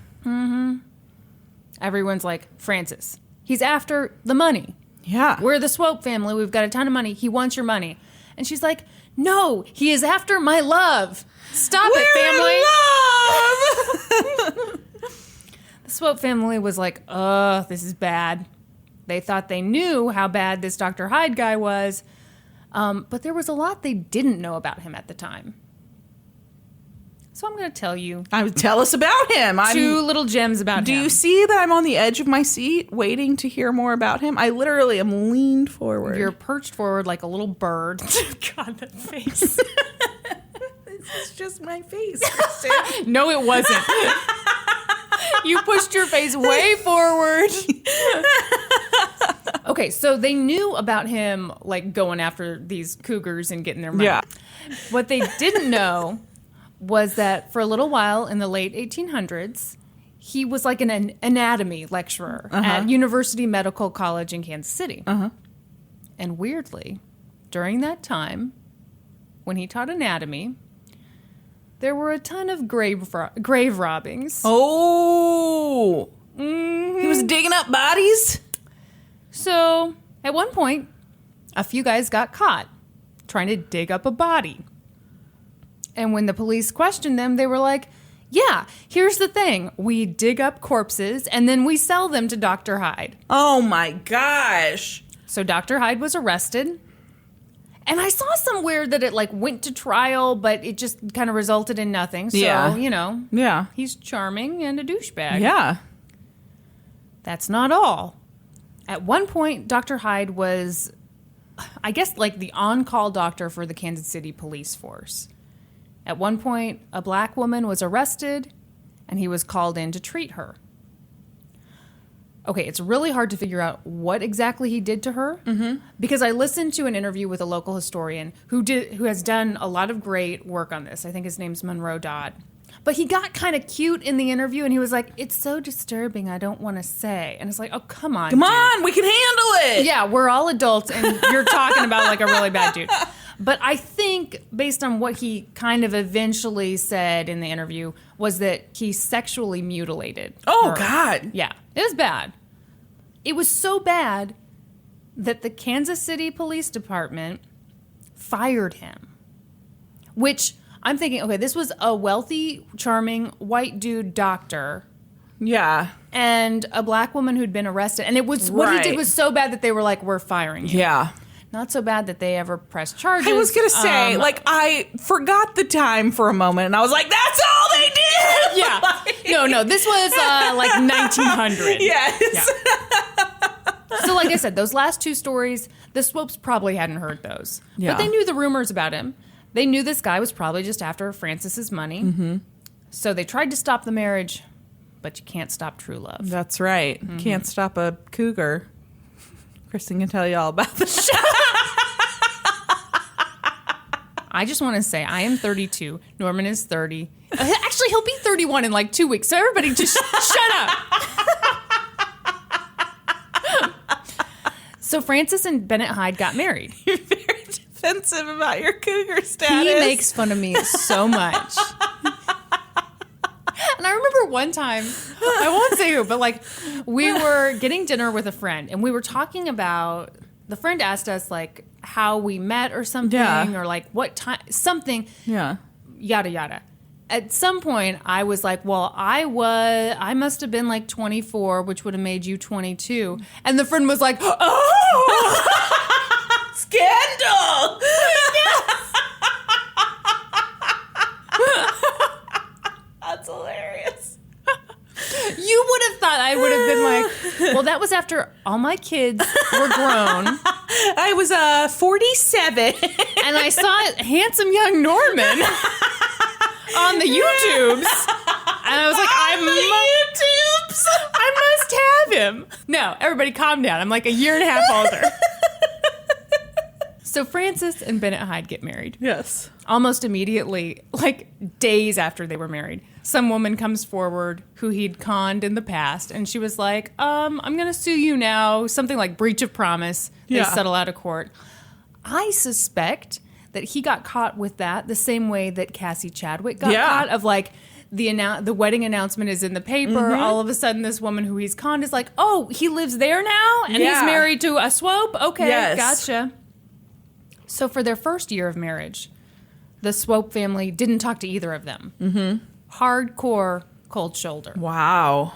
A: Everyone's like, Francis, he's after the money.
B: Yeah.
A: We're the Swope family. We've got a ton of money. He wants your money. And she's like, no, he is after my love. Stop it, family. The Swope family was like, this is bad. They thought they knew how bad this Dr. Hyde guy was. But there was a lot they didn't know about him at the time. So I'm going to tell you.
B: Tell us about him.
A: Two little gems about him.
B: Do you see that I'm on the edge of my seat waiting to hear more about him? I literally am leaned forward.
A: You're perched forward like a little bird. God, that face.
B: This is just my face, Kristin.
A: No, it wasn't. You pushed your face way forward. Okay, so they knew about him, like, going after these cougars and getting their money.
B: Yeah.
A: What they didn't know was that for a little while in the late 1800s, he was like an anatomy lecturer at University Medical College in Kansas City. And weirdly, during that time, when he taught anatomy, there were a ton of grave robbings.
B: Oh! He was digging up bodies?
A: So, at one point, a few guys got caught trying to dig up a body. And when the police questioned them, they were like, yeah, here's the thing. We dig up corpses and then we sell them to Dr. Hyde.
B: Oh my gosh.
A: So Dr. Hyde was arrested. And I saw somewhere that it like went to trial, but it just kind of resulted in nothing. So,
B: Yeah.
A: He's charming and a douchebag.
B: Yeah.
A: That's not all. At one point, Dr. Hyde was, I guess, like the on-call doctor for the Kansas City police force. At one point, a black woman was arrested, and he was called in to treat her. Okay, it's really hard to figure out what exactly he did to her, because I listened to an interview with a local historian who has done a lot of great work on this. I think his name's Monroe Dodd. But he got kind of cute in the interview, and he was like, it's so disturbing, I don't want to say. And it's like, oh, come on,
B: Come on, we can handle it.
A: Yeah, we're all adults, and you're talking about like a really bad dude. But I think, based on what he kind of eventually said in the interview, was that he sexually mutilated her.
B: God.
A: Yeah, it was bad. It was so bad that the Kansas City Police Department fired him. Which, I'm thinking, okay, this was a wealthy, charming, white dude doctor.
B: Yeah.
A: And a black woman who'd been arrested. And it was what he did was so bad that they were like, we're firing you.
B: Yeah.
A: Not so bad that they ever pressed charges.
B: I was going to say, I forgot the time for a moment, and I was like, that's all they did!
A: Yeah. No, this was, 1900.
B: Yes.
A: Yeah. So, like I said, those last two stories, the Swopes probably hadn't heard those.
B: Yeah.
A: But they knew the rumors about him. They knew this guy was probably just after Francis's money. Mm-hmm. So they tried to stop the marriage, but you can't stop true love.
B: That's right. Mm-hmm. Can't stop a cougar. Kristin can tell you all about the show.
A: I just want to say, I am 32. Norman is 30. Actually, he'll be 31 in like 2 weeks. So everybody just shut up. So Francis and Bennett Hyde got married.
B: You're very defensive about your cougar status.
A: He makes fun of me so much. one time, I won't say who, but like we were getting dinner with a friend and we were talking about, the friend asked us like how we met or something, or like what time, something, yada, yada. At some point I was like, well, I must have been like 24, which would have made you 22. And the friend was like, oh,
B: scandal. That's hilarious.
A: You would have thought I would have been like, well, that was after all my kids were grown.
B: I was 47.
A: And I saw handsome young Norman on the YouTubes. And I was like, I must have him. No, everybody calm down. I'm like a year and a half older. So Frances and Bennett Hyde get married.
B: Yes.
A: Almost immediately, like days after they were married, some woman comes forward who he'd conned in the past, and she was like, I'm going to sue you now. Something like breach of promise. They settle out of court. I suspect that he got caught with that the same way that Cassie Chadwick got caught, of like, the wedding announcement is in the paper. Mm-hmm. All of a sudden, this woman who he's conned is like, oh, he lives there now? And he's married to a Swope? Okay, gotcha. So for their first year of marriage, the Swope family didn't talk to either of them. Mm-hmm. Hardcore cold shoulder.
B: Wow.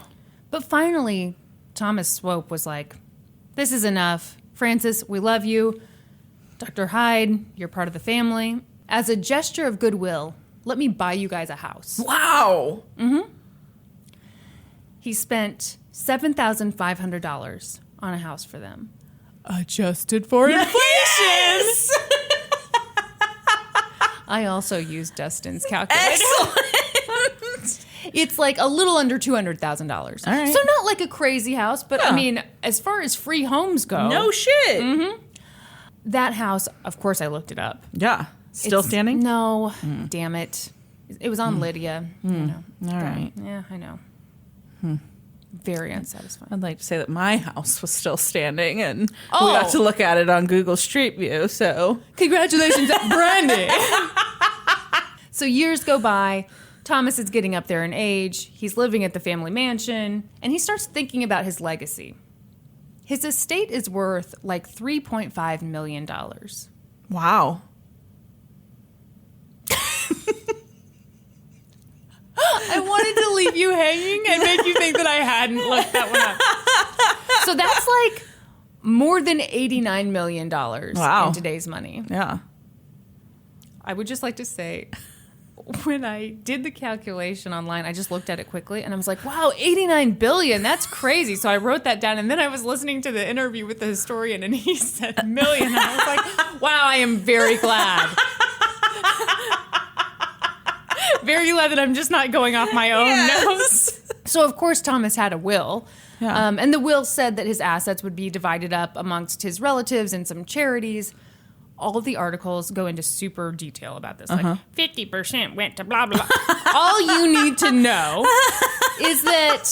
A: But finally, Thomas Swope was like, this is enough. Frances, we love you. Dr. Hyde, you're part of the family. As a gesture of goodwill, let me buy you guys a house.
B: Wow.
A: Mm-hmm. He spent $7,500 on a house for them. Adjusted for inflation.
B: Yes!
A: I also used Dustin's calculator.
B: Excellent.
A: It's like a little under $200,000. All right. So not like a crazy house, but I mean, as far as free homes go.
B: No shit.
A: Mm-hmm. That house, of course, I looked it up.
B: Yeah. Still standing?
A: No. Damn it. It was on Lydia. You know.
B: All right.
A: Yeah, I know. Very unsatisfying.
B: I'd like to say that my house was still standing, and we got to look at it on Google Street View, so...
A: Congratulations, Brandi! So years go by. Thomas is getting up there in age. He's living at the family mansion, and he starts thinking about his legacy. His estate is worth like $3.5 million.
B: Wow.
A: I wanted to leave you hanging and make you think that I hadn't looked that one up. So that's like more than $89 million in today's money.
B: Yeah.
A: I would just like to say, when I did the calculation online, I just looked at it quickly and I was like, wow, 89 billion, that's crazy. So I wrote that down, and then I was listening to the interview with the historian and he said million. And I was like, wow, I am very glad. Very glad that I'm just not going off my own notes. So, of course, Thomas had a will. Yeah. And the will said that his assets would be divided up amongst his relatives and some charities. All of the articles go into super detail about this. Like, 50% went to blah, blah, blah. All you need to know is that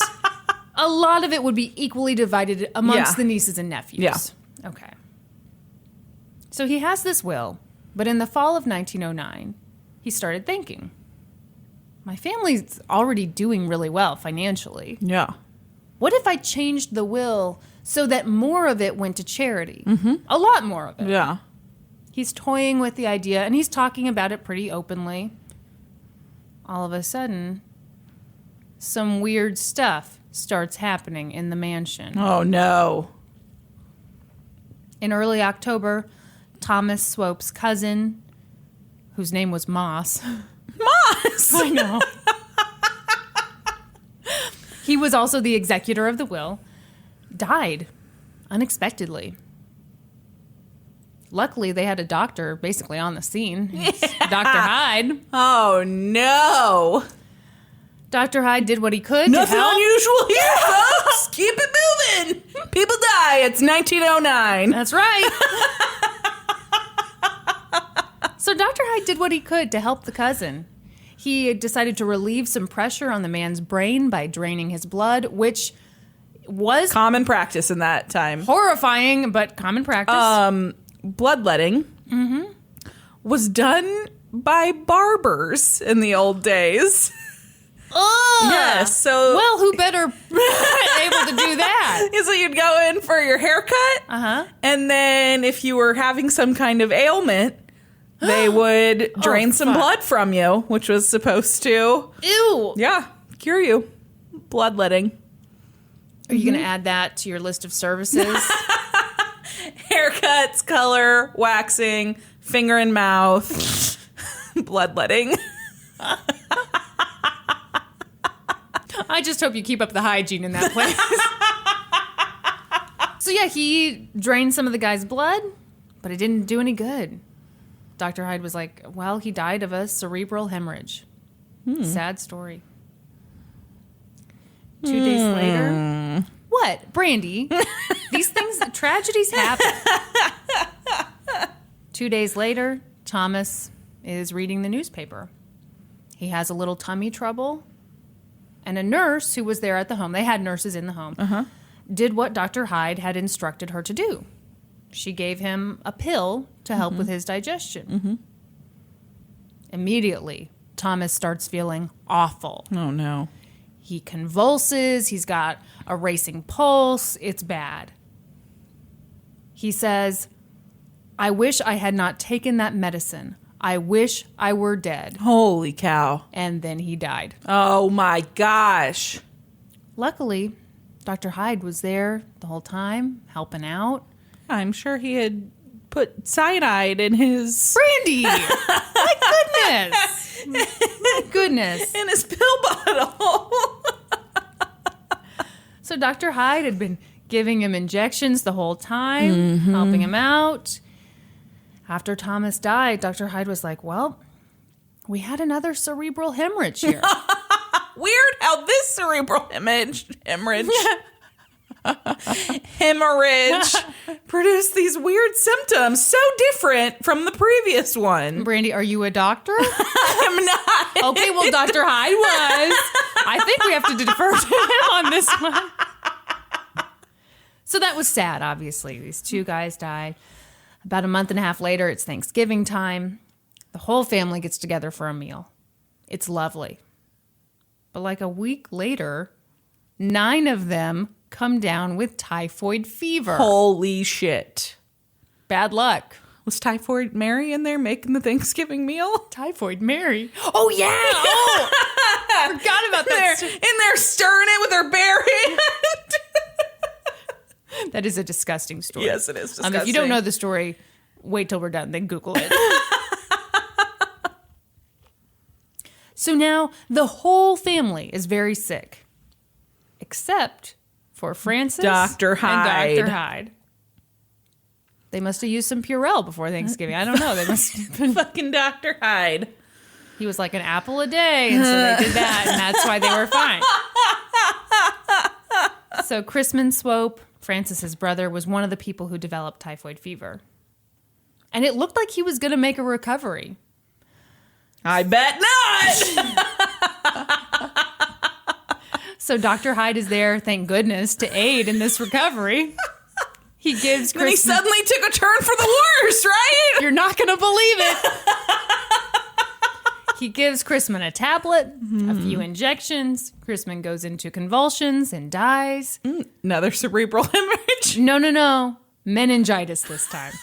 A: a lot of it would be equally divided amongst the nieces and nephews.
B: Yeah.
A: Okay. So he has this will, but in the fall of 1909, he started thinking, my family's already doing really well financially.
B: Yeah.
A: What if I changed the will so that more of it went to charity? Mm-hmm. A lot more of it.
B: Yeah.
A: He's toying with the idea, and he's talking about it pretty openly. All of a sudden, some weird stuff starts happening in the mansion.
B: Oh, no.
A: In early October, Thomas Swope's cousin, whose name was Moss...
B: Moss!
A: I know. He was also the executor of the will, died unexpectedly. Luckily, they had a doctor basically on the scene. Dr. Hyde.
B: Oh, no.
A: Dr. Hyde did what he could
B: Nothing
A: to help.
B: unusual here, folks. Keep it moving. People die. It's 1909.
A: That's right. So Dr. Hyde did what he could to help the cousin. He decided to relieve some pressure on the man's brain by draining his blood, which was...
B: common practice in that time.
A: Horrifying, but common practice.
B: Bloodletting was done by barbers in the old days.
A: Ugh.
B: Yes. So
A: well, who better able to do that?
B: So you'd go in for your haircut, and then if you were having some kind of ailment, they would drain some blood from you, which was supposed to, cure you. Bloodletting.
A: Are you going to add that to your list of services?
B: Haircuts, color, waxing, finger and mouth, bloodletting.
A: I just hope you keep up the hygiene in that place. So yeah, he drained some of the guy's blood, but it didn't do any good. Dr. Hyde was like, well, he died of a cerebral hemorrhage. Sad story. 2 days later. What? Brandi? These things, tragedies happen. 2 days later, Thomas is reading the newspaper. He has a little tummy trouble. And a nurse who was there at the home, they had nurses in the home, did what Dr. Hyde had instructed her to do. She gave him a pill to help with his digestion. Immediately, Thomas starts feeling awful.
B: Oh, no.
A: He convulses. He's got a racing pulse. It's bad. He says, I wish I had not taken that medicine. I wish I were dead.
B: Holy cow.
A: And then he died.
B: Oh, my gosh.
A: Luckily, Dr. Hyde was there the whole time, helping out.
B: I'm sure he had put cyanide in his...
A: Brandi! My goodness! My goodness.
B: In his pill bottle.
A: So Dr. Hyde had been giving him injections the whole time, helping him out. After Thomas died, Dr. Hyde was like, well, we had another cerebral hemorrhage here.
B: Weird how this cerebral hemorrhage produced these weird symptoms, so different from the previous one.
A: Brandi, are you a doctor?
B: I'm not.
A: Okay, well, Dr. Hyde was. I think we have to defer to him on this one. So that was sad, obviously. These two guys died. About a month and a half later, it's Thanksgiving time. The whole family gets together for a meal. It's lovely. But like a week later, 9 of them come down with typhoid fever.
B: Holy shit.
A: Bad luck.
B: Was Typhoid Mary in there making the Thanksgiving meal?
A: Typhoid Mary? Oh, yeah. Oh, I forgot about that.
B: In there stirring it with her bare hand.
A: That is a disgusting story.
B: Yes, it is disgusting.
A: If you don't know the story, wait till we're done, then Google it. So now the whole family is very sick, except for Francis
B: Dr. Hyde.
A: and Dr. Hyde. They must have used some Purell before Thanksgiving. I don't know. They must have been
B: fucking Dr. Hyde.
A: He was like an apple a day, and so they did that, and that's why they were fine. So Kristin Swope, Francis's brother, was one of the people who developed typhoid fever. And it looked like he was going to make a recovery.
B: I bet not.
A: So Dr. Hyde is there, thank goodness, to aid in this recovery. He gives Kristin...
B: Then he suddenly took a turn for the worse, right?
A: You're not going to believe it. He gives Kristin a tablet, a few injections. Kristin goes into convulsions and dies.
B: Another cerebral hemorrhage?
A: No. Meningitis this time.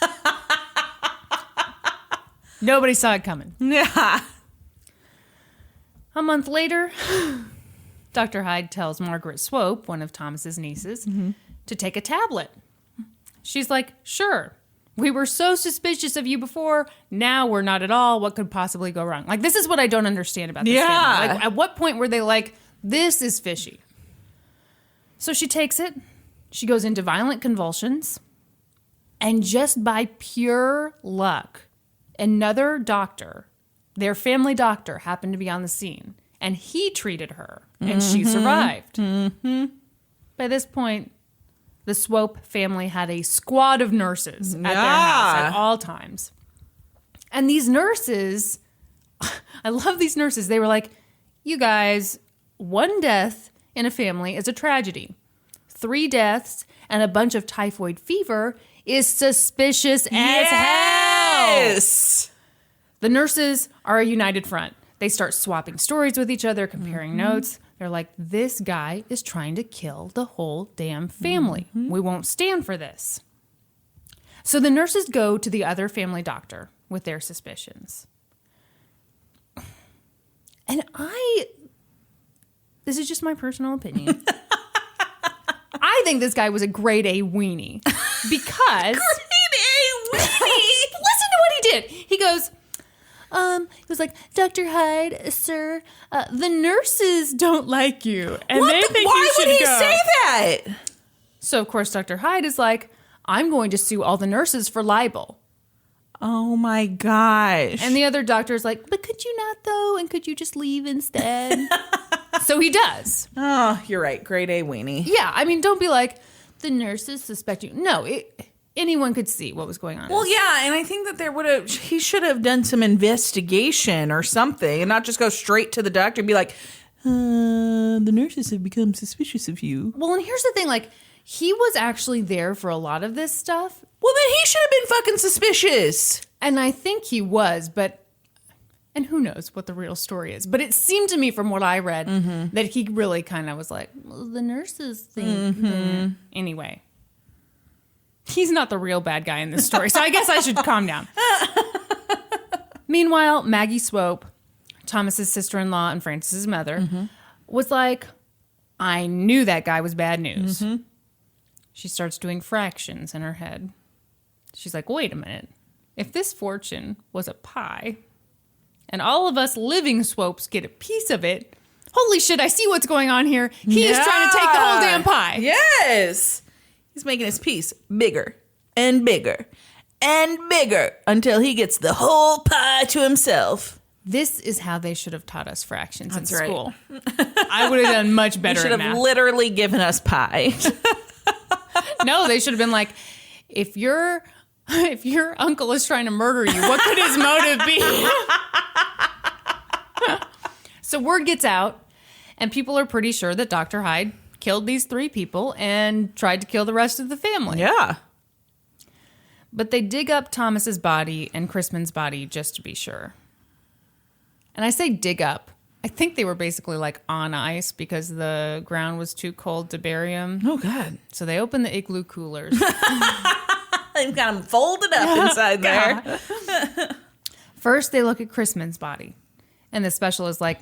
A: Nobody saw it coming.
B: Yeah.
A: A month later, Dr. Hyde tells Margaret Swope, one of Thomas's nieces, to take a tablet. She's like, sure. We were so suspicious of you before. Now we're not at all. What could possibly go wrong? Like, this is what I don't understand about this family. Like, at what point were they like, this is fishy? So she takes it. She goes into violent convulsions. And just by pure luck, another doctor, their family doctor, happened to be on the scene. And he treated her. And she survived. By this point, the Swope family had a squad of nurses at their house at all times. And these nurses, I love these nurses. They were like, you guys, 1 death in a family is a tragedy. 3 deaths and a bunch of typhoid fever is suspicious as hell.
B: Yes.
A: The nurses are a united front. They start swapping stories with each other, comparing notes. They're like, this guy is trying to kill the whole damn family. We won't stand for this. So the nurses go to the other family doctor with their suspicions. And this is just my personal opinion. I think this guy was a grade A weenie. Because...
B: Grade A weenie?
A: Listen to what he did. He goes... he was like, Dr. Hyde, sir, the nurses don't like you. And they think
B: why
A: you should
B: would he
A: go.
B: say that?
A: So, of course, Dr. Hyde is like, I'm going to sue all the nurses for libel.
B: Oh, my gosh.
A: And the other doctor is like, but could you not, though? And could you just leave instead? So he does.
B: Oh, you're right. Grade A weenie.
A: Yeah, I mean, don't be like, the nurses suspect you. No, anyone could see what was going on.
B: Well, yeah, and I think that he should have done some investigation or something and not just go straight to the doctor and be like, the nurses have become suspicious of you.
A: Well, and here's the thing, like, he was actually there for a lot of this stuff.
B: Well, then he should have been fucking suspicious.
A: And I think he was, and who knows what the real story is. But it seemed to me from what I read that he really kind of was like, well, the nurses think that. Anyway. He's not the real bad guy in this story, so I guess I should calm down. Meanwhile, Maggie Swope, Thomas's sister-in-law and Francis's mother, was like, I knew that guy was bad news. She starts doing fractions in her head. She's like, wait a minute. If this fortune was a pie, and all of us living Swopes get a piece of it, holy shit, I see what's going on here. He is trying to take the whole damn pie.
B: Yes. He's making his piece bigger and bigger and bigger until he gets the whole pie to himself.
A: This is how they should have taught us fractions in school. I would have done much better
B: Should
A: at
B: have
A: math.
B: literally given us pie.
A: No, they should have been like, if your uncle is trying to murder you, what could his motive be? So word gets out, and people are pretty sure that Dr. Hyde killed these 3 people and tried to kill the rest of the family.
B: Yeah.
A: But they dig up Thomas's body and Crispin's body just to be sure. And I say dig up. I think they were basically like on ice because the ground was too cold to bury them.
B: Oh, God.
A: So they opened the igloo coolers.
B: They've got them folded up inside there.
A: First, they look at Crispin's body. And the specialist is like,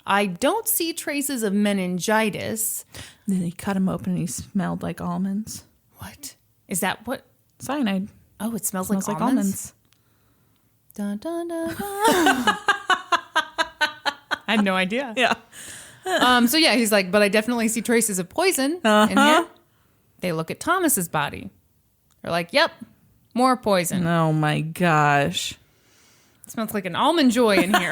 A: I don't see traces of meningitis.
B: Then he cut him open and he smelled like almonds.
A: What? Is that what?
B: Cyanide.
A: Oh, it smells
B: Smells
A: like
B: like
A: almonds? Dun, dun, dun, dun. I had no idea.
B: Yeah.
A: So yeah, he's like, but I definitely see traces of poison in here. They look at Thomas's body. They're like, yep, more poison.
B: Oh, my gosh.
A: It smells like an almond joy in here.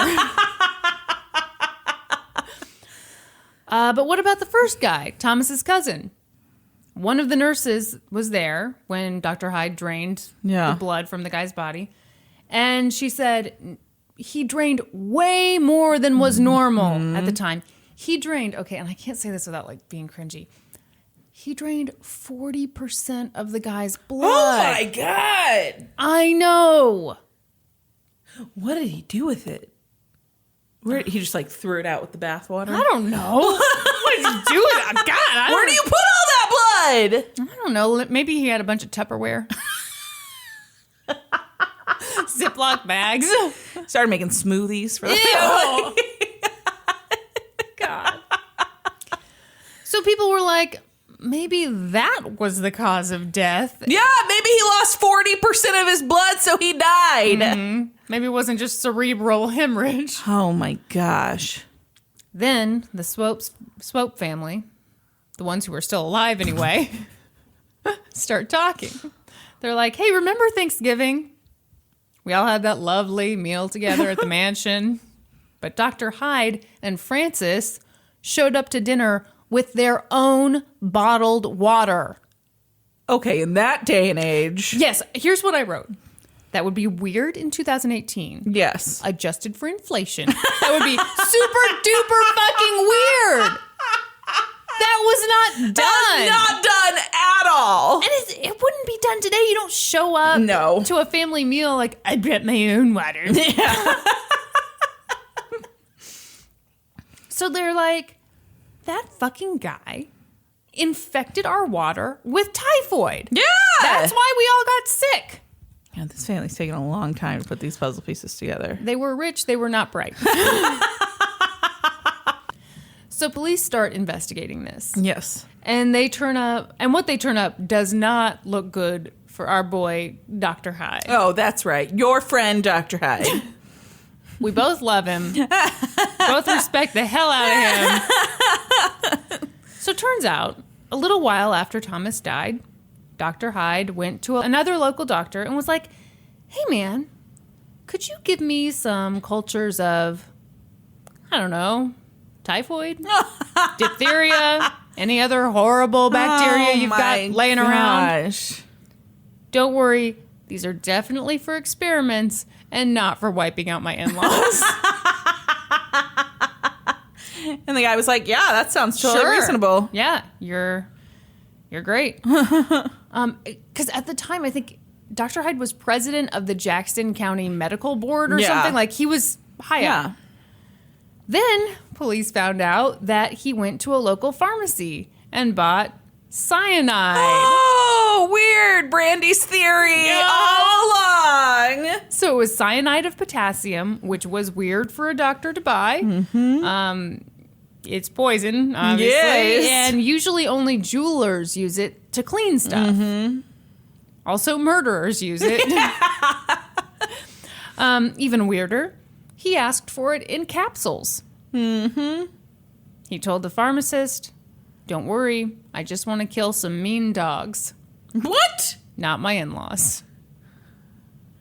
A: But what about the first guy, Thomas's cousin? One of the nurses was there when Dr. Hyde drained the blood from the guy's body. And she said he drained way more than was normal at the time. He drained, okay, and I can't say this without like being cringy. He drained 40% of the guy's blood.
B: Oh, my God.
A: I know.
B: What did he do with it? He just like threw it out with the bathwater?
A: I don't know. What did he do with it? God,
B: Where do you put all that blood?
A: I don't know. Maybe he had a bunch of Tupperware. Ziploc bags.
B: Started making smoothies for the
A: Ew.
B: family.
A: God. So people were like, maybe that was the cause of death.
B: Yeah, maybe he lost 40% of his blood, so he died.
A: Maybe it wasn't just cerebral hemorrhage.
B: Oh, my gosh.
A: Then the Swope family, the ones who are still alive anyway, start talking. They're like, hey, remember Thanksgiving? We all had that lovely meal together at the mansion. But Dr. Hyde and Francis showed up to dinner with their own bottled water.
B: Okay, in that day and age.
A: Yes, here's what I wrote. That would be weird in 2018.
B: Yes.
A: Adjusted for inflation. That would be super duper fucking weird. That was not done.
B: Not done at all.
A: And it wouldn't be done today. You don't show up to a family meal like, I brought my own water.
B: Yeah.
A: So they're like, that fucking guy infected our water with typhoid.
B: Yeah.
A: That's why we all got sick.
B: Yeah, this family's taking a long time to put these puzzle pieces together.
A: They were rich. They were not bright. So police start investigating this.
B: Yes.
A: And they turn up, and what they turn up does not look good for our boy, Dr. Hyde.
B: Oh, that's right. Your friend, Dr. Hyde.
A: We both love him. Both respect the hell out of him. So it turns out, a little while after Thomas died, Dr. Hyde went to another local doctor and was like, hey man, could you give me some cultures of, I don't know, typhoid, diphtheria, any other horrible bacteria you've got laying around? Don't worry, these are definitely for experiments and not for wiping out my in-laws.
B: And the guy was like, yeah, that sounds totally reasonable.
A: Yeah, you're great. Because at the time, I think Dr. Hyde was president of the Jackson County Medical Board or something. Like, he was high up. Then police found out that he went to a local pharmacy and bought cyanide.
B: Oh, weird. Brandi's theory all along.
A: So it was cyanide of potassium, which was weird for a doctor to buy. Mm-hmm. It's poison, obviously. Yes. And usually only jewelers use it to clean stuff. Mm-hmm. Also murderers use it. Even weirder, he asked for it in capsules. Mm-hmm. He told the pharmacist, don't worry, I just want to kill some mean dogs.
B: What?
A: Not my in-laws.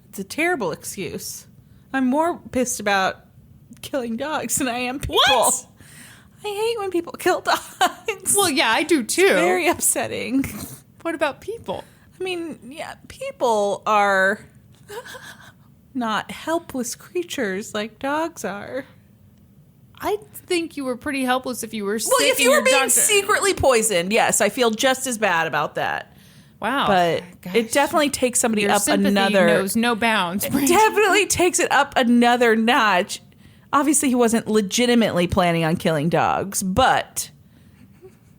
B: It's a terrible excuse. I'm more pissed about killing dogs than I am people. What? I hate when people kill dogs.
A: Well, yeah, I do too.
B: It's very upsetting.
A: What about people?
B: I mean, yeah, people are not helpless creatures like dogs are.
A: I think you were pretty helpless if you were sick.
B: Well, if you were being secretly poisoned, yes, I feel just as bad about that.
A: Wow.
B: But it definitely takes somebody
A: Your
B: up another...
A: knows no bounds.
B: It definitely takes it up another notch. Obviously, he wasn't legitimately planning on killing dogs, but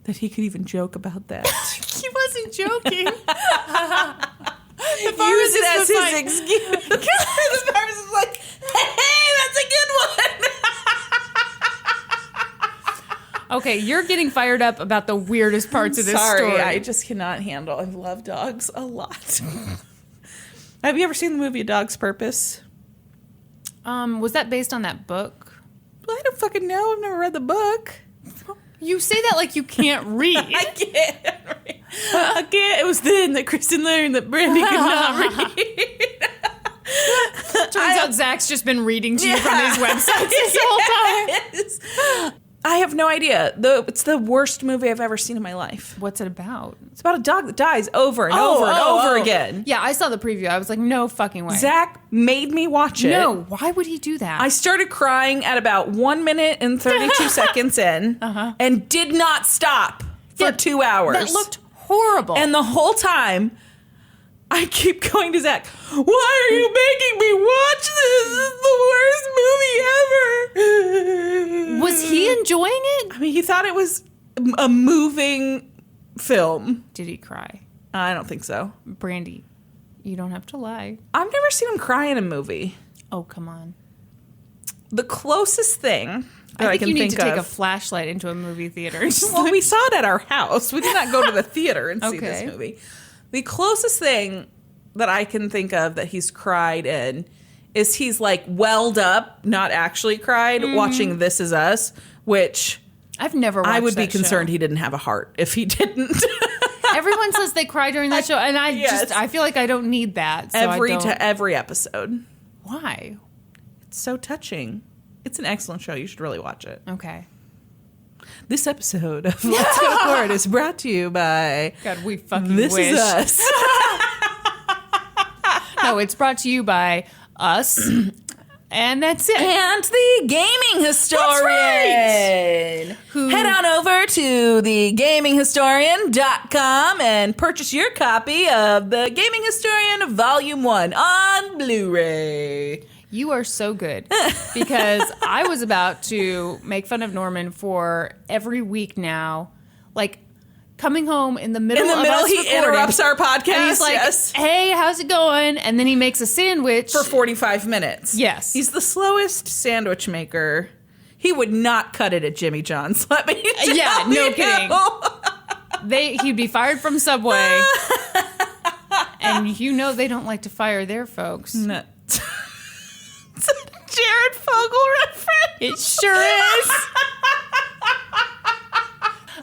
B: that he could even joke about that.
A: He wasn't joking.
B: Use it as his excuse. The pharmacist was like, hey, that's a good one.
A: Okay, you're getting fired up about the weirdest parts of this story.
B: I just cannot handle. I love dogs a lot. Have you ever seen the movie A Dog's Purpose?
A: Was that based on that book?
B: Well, I don't fucking know. I've never read the book.
A: You say that like you can't read.
B: I can't read. I can't. It was then that Kristin learned that Brandi could not read.
A: Turns out Zach's just been reading to you from these websites this whole time.
B: I have no idea. It's the worst movie I've ever seen in my life.
A: What's it about?
B: It's about a dog that dies over and over again.
A: Yeah, I saw the preview. I was like, no fucking way.
B: Zach made me watch it.
A: No, why would he do that?
B: I started crying at about 1 minute and 32 seconds in and did not stop for 2 hours.
A: That looked horrible.
B: And the whole time, I keep going to Zach, why are you making me watch this? This is the worst movie ever.
A: Was he enjoying it?
B: I mean, he thought it was a moving film.
A: Did he cry?
B: I don't think so.
A: Brandi, you don't have to lie.
B: I've never seen him cry in a movie.
A: Oh, come on.
B: The closest thing that
A: I think you need to take
B: of,
A: a flashlight into a movie theater.
B: Well, we saw it at our house. We did not go to the theater and see this movie. The closest thing that I can think of that he's cried in is he's like welled up, not actually cried, watching This Is Us, which
A: I've never watched.
B: I would be
A: that
B: concerned
A: show.
B: He didn't have a heart if he didn't.
A: Everyone says they cry during that show, and I feel like I don't need that. So
B: every episode.
A: Why?
B: It's so touching. It's an excellent show. You should really watch it.
A: Okay.
B: This episode of Let's Go to Court is brought to you by
A: God, we fucking
B: This
A: wish.
B: Is Us.
A: No, it's brought to you by us. And that's it.
B: And the Gaming Historian.
A: That's right.
B: Head on over to thegaminghistorian.com and purchase your copy of The Gaming Historian Volume 1 on Blu-ray.
A: You are so good, because I was about to make fun of Norman for every week now, like coming home in the middle of us
B: he
A: recording,
B: interrupts our podcast.
A: and he's like, hey, how's it going? And then he makes a sandwich.
B: For 45 minutes.
A: Yes.
B: He's the slowest sandwich maker. He would not cut it at Jimmy John's. Let me tell
A: Yeah, no
B: you.
A: kidding. He'd be fired from Subway. And you know they don't like to fire their folks.
B: No. It's a Jared Fogle reference.
A: It sure is.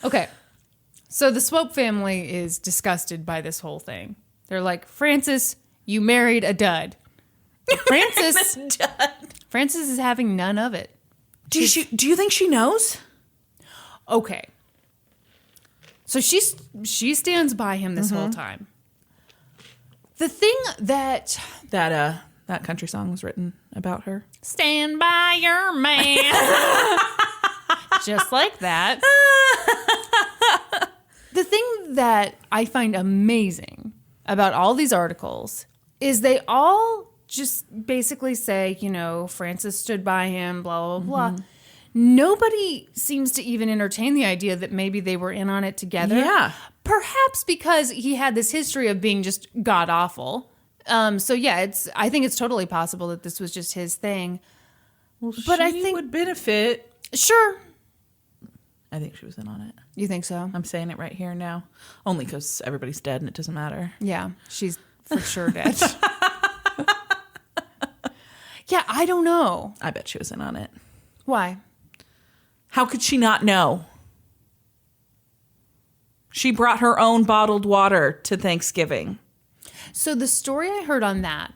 A: Okay. So the Swope family is disgusted by this whole thing. They're like, Frances, you married a dud. Frances is having none of it.
B: Do you think she knows?
A: Okay. So she stands by him this whole time. The thing that
B: country song was written about her.
A: Stand by your man. Just like that. The thing that I find amazing about all these articles is they all just basically say, you know, Frances stood by him, blah, blah, blah. Nobody seems to even entertain the idea that maybe they were in on it together.
B: Yeah.
A: Perhaps because he had this history of being just god-awful. So yeah, I think it's totally possible that this was just his thing.
B: Well,
A: but I
B: she
A: think
B: would benefit.
A: Sure.
B: I think she was in on it.
A: You think so?
B: I'm saying it right here now. Only because everybody's dead and it doesn't matter.
A: Yeah, she's for sure dead. Yeah, I don't know.
B: I bet she was in on it.
A: Why?
B: How could she not know? She brought her own bottled water to Thanksgiving.
A: So the story I heard on that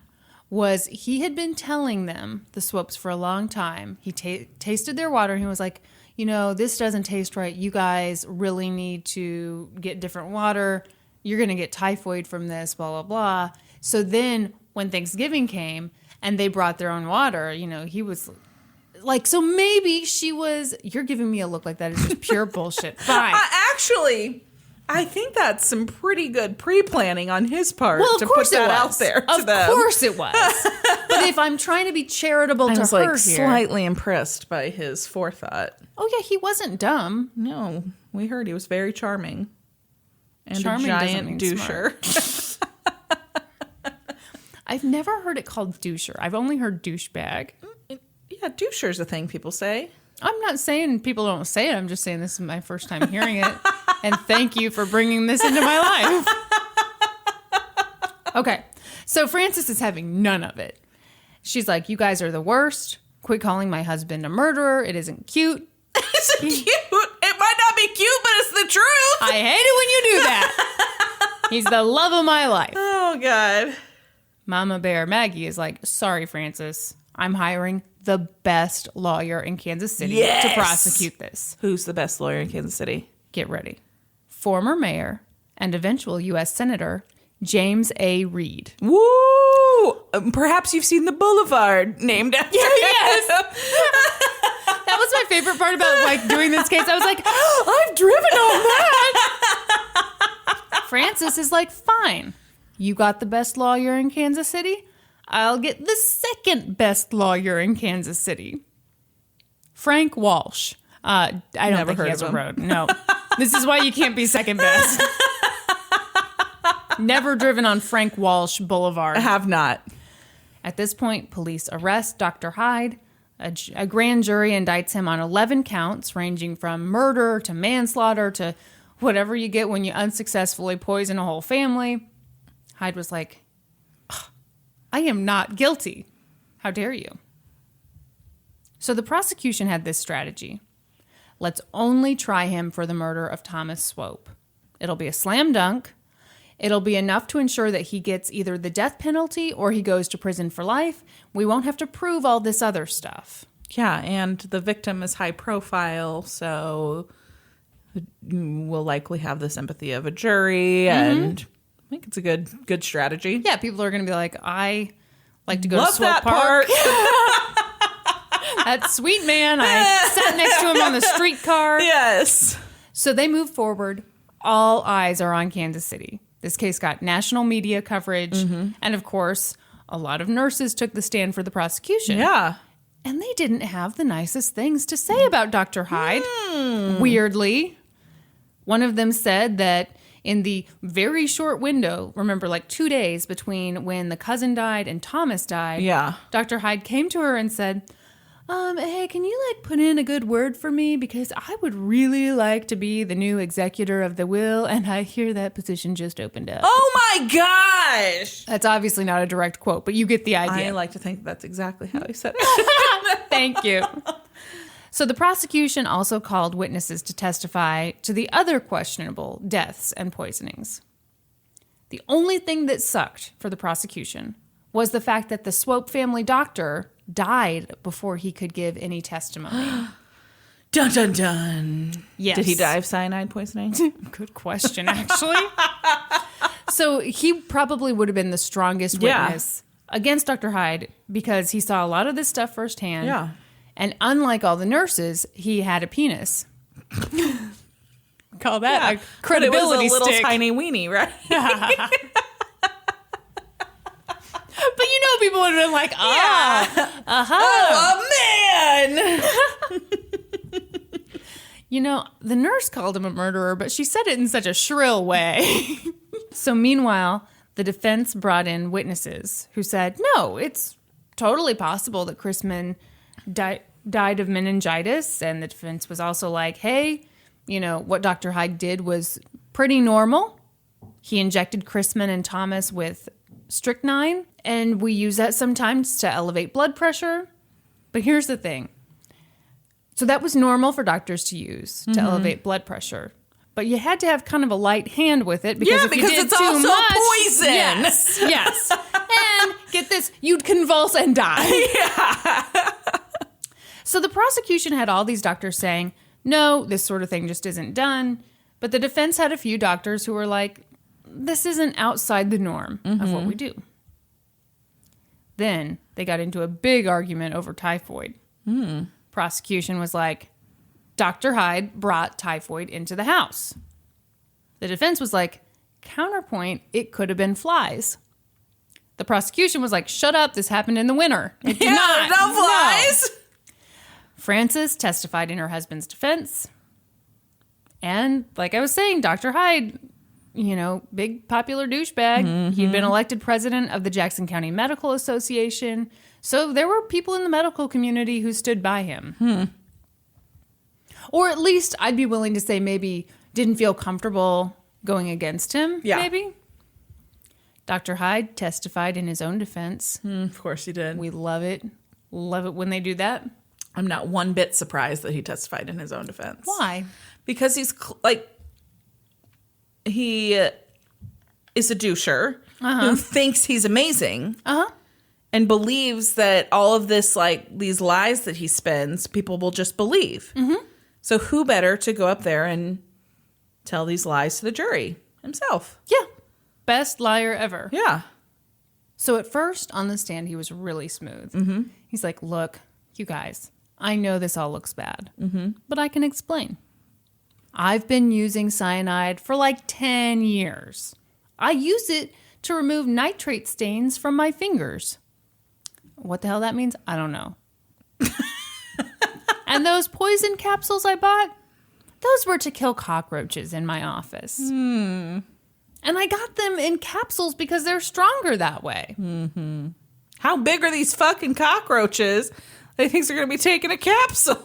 A: was he had been telling them, the Swopes, for a long time. He tasted their water and he was like, you know, this doesn't taste right. You guys really need to get different water. You're going to get typhoid from this, blah, blah, blah. So then when Thanksgiving came and they brought their own water, you know, he was like, so maybe she was, you're giving me a look like that is just pure bullshit. Fine.
B: Actually, I think that's some pretty good pre-planning on his part
A: to put that
B: out there to
A: them. Of course it was. But if I'm trying to be charitable to her here.
B: Slightly impressed by his forethought.
A: Oh, yeah, he wasn't dumb.
B: No, we heard he was very charming. And
A: Charming
B: a
A: doesn't
B: giant
A: mean
B: doucher.
A: I've never heard it called doucher. I've only heard douchebag.
B: Yeah, doucher's a thing people say.
A: I'm not saying people don't say it. I'm just saying this is my first time hearing it. And thank you for bringing this into my life. Okay, so Frances is having none of it. She's like, you guys are the worst. Quit calling my husband a murderer. It isn't cute.
B: It's cute. It might not be cute, but it's the truth.
A: I hate it when you do that. He's the love of my life.
B: Oh, God.
A: Mama Bear Maggie is like, sorry, Frances. I'm hiring the best lawyer in Kansas City to prosecute this.
B: Who's the best lawyer in Kansas City?
A: Get ready. Former mayor and eventual U.S. Senator James A. Reed.
B: Woo! Perhaps you've seen the boulevard named after him.
A: Yes. That was my favorite part about like doing this case. I was like, oh, I've driven on that. Frances is like, fine. You got the best lawyer in Kansas City? I'll get the second best lawyer in Kansas City. Frank Walsh. I don't
B: Never
A: think
B: heard
A: he has
B: of
A: a
B: him.
A: road. No. This is why you can't be second best. Never driven on Frank Walsh Boulevard.
B: I have not.
A: At this point, police arrest Dr. Hyde. A grand jury indicts him on 11 counts, ranging from murder to manslaughter to whatever you get when you unsuccessfully poison a whole family. Hyde was like, I am not guilty. How dare you? So the prosecution had this strategy. Let's only try him for the murder of Thomas Swope. It'll be a slam dunk. It'll be enough to ensure that he gets either the death penalty or he goes to prison for life. We won't have to prove all this other stuff.
B: Yeah, and the victim is high profile, so we'll likely have the sympathy of a jury, and I think it's a good strategy.
A: Yeah, people are going to be like, I like to go
B: Love
A: to Swope
B: that
A: Park.
B: part.
A: That sweet man. I sat next to him on the streetcar.
B: Yes.
A: So they move forward. All eyes are on Kansas City. This case got national media coverage. And of course, a lot of nurses took the stand for the prosecution.
B: Yeah.
A: And they didn't have the nicest things to say about Dr. Hyde. Weirdly. One of them said that in the very short window, remember, like 2 days between when the cousin died and Thomas died,
B: Yeah.
A: Dr. Hyde came to her and said, hey, can you like put in a good word for me? Because I would really like to be the new executor of the will. And I hear that position just opened up.
B: Oh my gosh.
A: That's obviously not a direct quote, but you get the idea.
B: I like to think that's exactly how he said it.
A: Thank you. So the prosecution also called witnesses to testify to the other questionable deaths and poisonings. The only thing that sucked for the prosecution was the fact that the Swope family doctor died before he could give any testimony.
B: Dun, dun, dun.
A: Yes.
B: Did he die of cyanide poisoning?
A: Good question, actually. So he probably would have been the strongest witness against Dr. Hyde because he saw a lot of this stuff firsthand.
B: Yeah.
A: And unlike all the nurses, he had a penis. Call that a credibility
B: stick. It was a little
A: stick.
B: tiny weenie, right?
A: But you know, people would have been like,
B: Oh, man!
A: You know, the nurse called him a murderer, but she said it in such a shrill way. So meanwhile, the defense brought in witnesses who said, no, it's totally possible that Kristin died of meningitis. And the defense was also like, hey, you know, what Dr. Hyde did was pretty normal. He injected Kristin and Thomas with strychnine, and we use that sometimes to elevate blood pressure. But here's the thing. So that was normal for doctors to use to elevate blood pressure. But you had to have kind of a light hand with it because if you did
B: it's
A: too
B: also
A: much,
B: poison.
A: Yes. And get this, you'd convulse and die. Yeah. So the prosecution had all these doctors saying, no, this sort of thing just isn't done. But the defense had a few doctors who were like, this isn't outside the norm of what we do. Then they got into a big argument over typhoid. Prosecution was like, Dr. Hyde brought typhoid into the house. The defense was like, counterpoint, it could have been flies. The prosecution was like, shut up, this happened in the winter. It did not.
B: No flies.
A: No. Frances testified in her husband's defense. And like I was saying, Dr. Hyde, you know, big popular douchebag. He'd been elected president of the Jackson County Medical Association. So there were people in the medical community who stood by him. Or at least I'd be willing to say maybe didn't feel comfortable going against him, maybe. Dr. Hyde testified in his own defense.
B: Of course he did.
A: We love it. Love it when they do that.
B: I'm not one bit surprised that he testified in his own defense.
A: Why?
B: Because he's he is a doucher who thinks he's amazing and believes that all of this, like these lies that he spins, people will just believe. So who better to go up there and tell these lies to the jury? Himself.
A: Yeah. Best liar ever.
B: Yeah.
A: So at first on the stand, he was really smooth. He's like, look, you guys, I know this all looks bad, but I can explain. I've been using cyanide for like 10 years. I use it to remove nitrate stains from my fingers. What the hell that means? I don't know. And those poison capsules I bought, those were to kill cockroaches in my office. And I got them in capsules because they're stronger that way.
B: How big are these fucking cockroaches? They think they're going to be taking a capsule.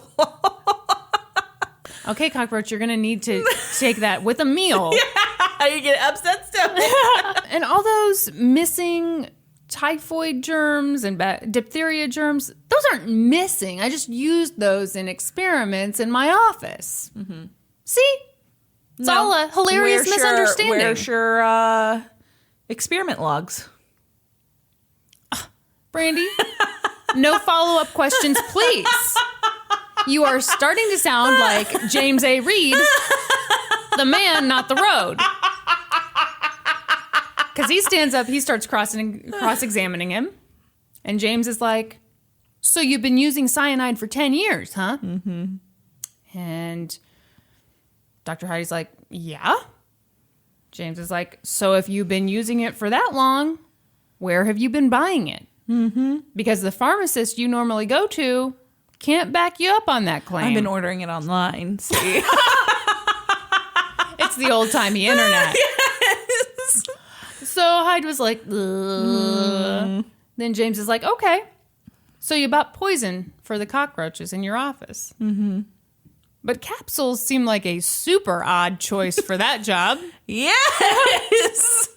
A: Okay, cockroach, you're going to need to take that with a meal.
B: You get upset stomach.
A: And all those missing typhoid germs and diphtheria germs, those aren't missing. I just used those in experiments in my office. See? It's all a hilarious misunderstanding.
B: Where's your experiment logs?
A: Brandi, no follow-up questions, please. You are starting to sound like James A. Reed, the man, not the road. Because he stands up, he starts cross-examining him. And James is like, so you've been using cyanide for 10 years, huh? And Dr. Heidi's like, yeah. James is like, so if you've been using it for that long, where have you been buying it? Mm-hmm. Because the pharmacist you normally go to can't back you up on that claim.
B: I've been ordering it online. See?
A: It's the old-timey internet.
B: Yes.
A: So Hyde was like, ugh. Then James is like, okay. So you bought poison for the cockroaches in your office. Mm-hmm. But capsules seem like a super odd choice for that job.
B: Yes.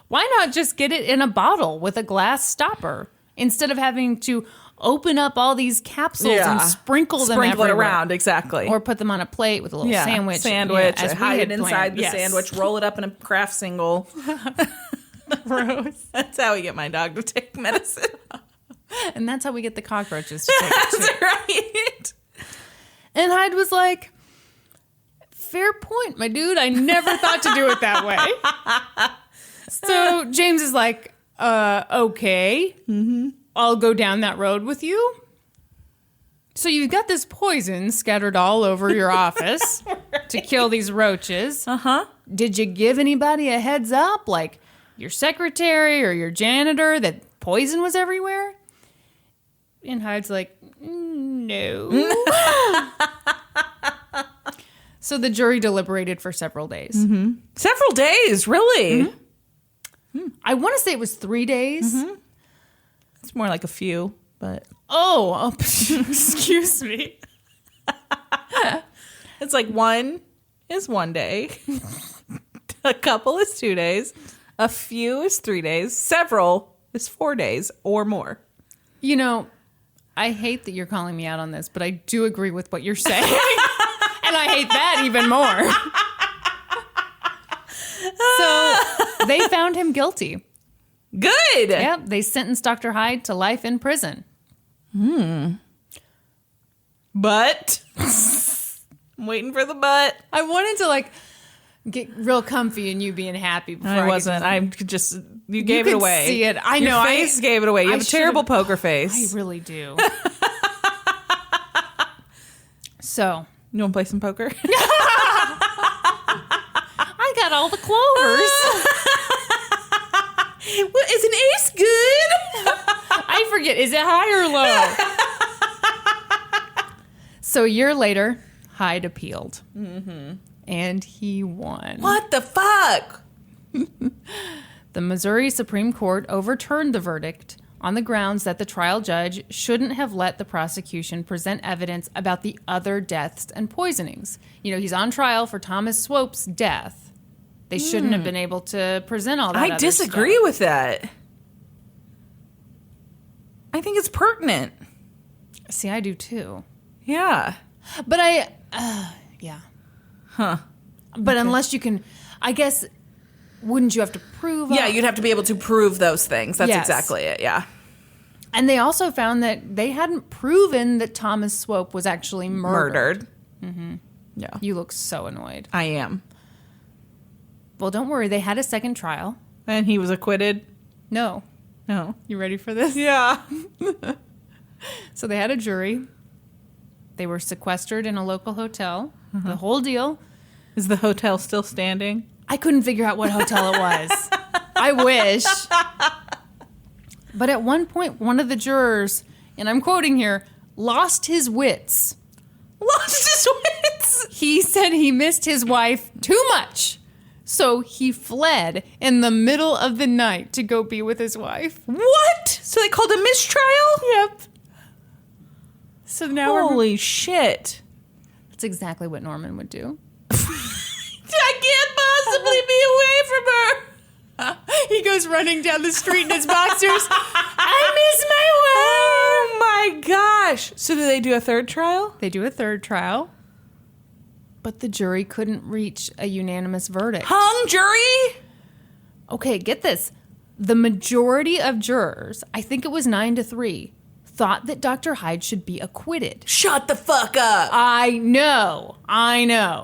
A: Why not just get it in a bottle with a glass stopper instead of having to open up all these capsules and sprinkle them
B: it
A: everywhere.
B: around, exactly.
A: Or put them on a plate with a little sandwich.
B: As hide it inside the sandwich, roll it up in a craft single.
A: Gross.
B: That's how we get my dog to take medicine.
A: And that's how we get the cockroaches to take it too.
B: That's right.
A: And Hyde was like, fair point, my dude. I never thought to do it that way. So James is like, okay. Mm-hmm. I'll go down that road with you. So you've got this poison scattered all over your office to kill these roaches. Uh-huh. Did you give anybody a heads up, like your secretary or your janitor, that poison was everywhere? And Hyde's like, no. So the jury deliberated for several days.
B: Mm-hmm. Several days, really?
A: Mm-hmm. I want to say it was 3 days.
B: Mm-hmm. It's more like a few, but...
A: Oh, excuse me.
B: It's like one is 1 day. A couple is 2 days. A few is 3 days. Several is 4 days or more.
A: You know, I hate that you're calling me out on this, but I do agree with what you're saying. And I hate that even more. So they found him guilty.
B: Good.
A: Yep, they sentenced Dr. Hyde to life in prison.
B: But I'm waiting for the but.
A: I wanted to like get real comfy and you being happy before
B: I wasn't. I just you gave
A: you
B: it
A: could
B: away.
A: See it. I know.
B: Your face gave it away. You have a terrible poker face.
A: I really do. So
B: you want to play some poker?
A: I got all the clovers.
B: Well, is an ace good?
A: I forget. Is it high or low? So a year later, Hyde appealed. Mm-hmm. And he won.
B: What the fuck?
A: The Missouri Supreme Court overturned the verdict on the grounds that the trial judge shouldn't have let the prosecution present evidence about the other deaths and poisonings. You know, he's on trial for Thomas Swope's death. They shouldn't have been able to present all that
B: I disagree with that. I think it's pertinent.
A: See, I do too.
B: Yeah.
A: But yeah.
B: Huh.
A: But unless you can, I guess, wouldn't you have to prove?
B: Yeah, you'd have to be able to prove those things. That's exactly it, yeah.
A: And they also found that they hadn't proven that Thomas Swope was actually murdered.
B: Mm-hmm. Yeah.
A: You look so annoyed.
B: I am.
A: Well, don't worry. They had a second trial.
B: And he was acquitted?
A: No.
B: No.
A: You ready for this?
B: Yeah.
A: So they had a jury. They were sequestered in a local hotel. The whole deal.
B: Is the hotel still standing?
A: I couldn't figure out what hotel it was. I wish. But at one point, one of the jurors, and I'm quoting here, lost his wits.
B: Lost his wits?
A: He said he missed his wife too much. So he fled in the middle of the night to go be with his wife.
B: What? So they called a mistrial?
A: Yep. So now
B: Holy shit.
A: That's exactly what Norman would do.
B: I can't possibly be away from her.
A: He goes running down the street in his boxers. I miss my wife.
B: Oh my gosh. So do they do a third trial?
A: They do a third trial. But the jury couldn't reach a unanimous verdict.
B: Hung jury?
A: Okay, get this. The majority of jurors, I think it was 9-3, thought that Dr. Hyde should be acquitted.
B: Shut the fuck up.
A: I know.
B: My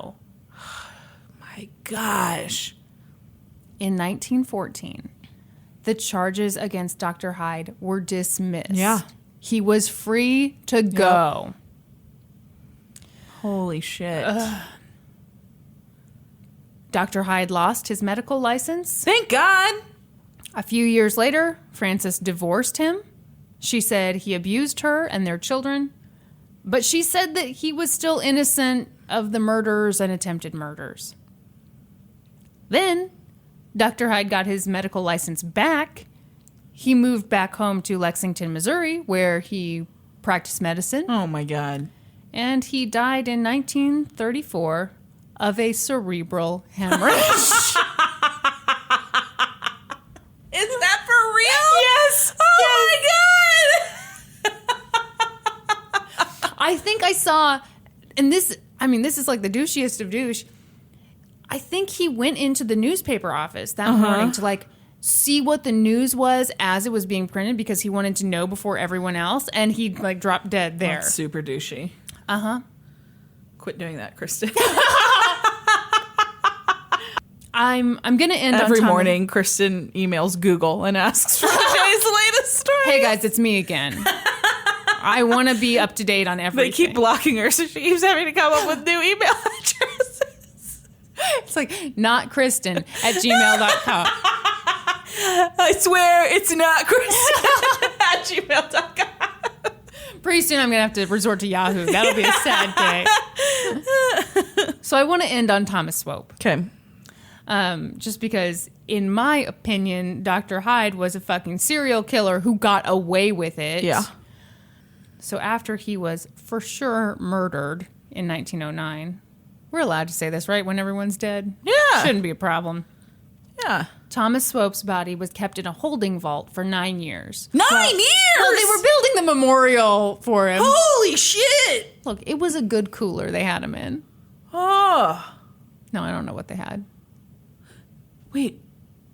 B: gosh.
A: In 1914, the charges against Dr. Hyde were dismissed.
B: Yeah.
A: He was free to go.
B: Holy shit.
A: Dr. Hyde lost his medical license.
B: Thank God.
A: A few years later, Frances divorced him. She said he abused her and their children, but she said that he was still innocent of the murders and attempted murders. Then, Dr. Hyde got his medical license back. He moved back home to Lexington, Missouri, where he practiced medicine.
B: Oh, my God.
A: And he died in 1934 of a cerebral hemorrhage.
B: Is that for real?
A: Yes.
B: Oh,
A: my God. I think I saw, and this is like the douchiest of douche. I think he went into the newspaper office that morning to like see what the news was as it was being printed because he wanted to know before everyone else, and he like dropped dead there.
B: That's super douchey. Quit doing that, Kristin.
A: I'm gonna end
B: every
A: on
B: morning. Kristin emails Google and asks for today's latest story.
A: Hey guys, it's me again. I want to be up to date on everything.
B: They keep blocking her, so she keeps having to come up with new email addresses.
A: It's like not Kristin at gmail.com.
B: I swear it's not Kristin at gmail.com.
A: Pretty soon I'm going to have to resort to Yahoo. That'll be a sad day. So I want to end on Thomas Swope.
B: Okay.
A: Just because, in my opinion, Dr. Hyde was a fucking serial killer who got away with it.
B: Yeah.
A: So after he was for sure murdered in 1909, we're allowed to say this, right? When everyone's dead?
B: Yeah.
A: Shouldn't be a problem.
B: Yeah.
A: Thomas Swope's body was kept in a holding vault for 9 years.
B: 9 years?
A: Well, they were building the memorial for him.
B: Holy shit!
A: Look, it was a good cooler they had him in.
B: Oh.
A: No, I don't know what they had.
B: Wait,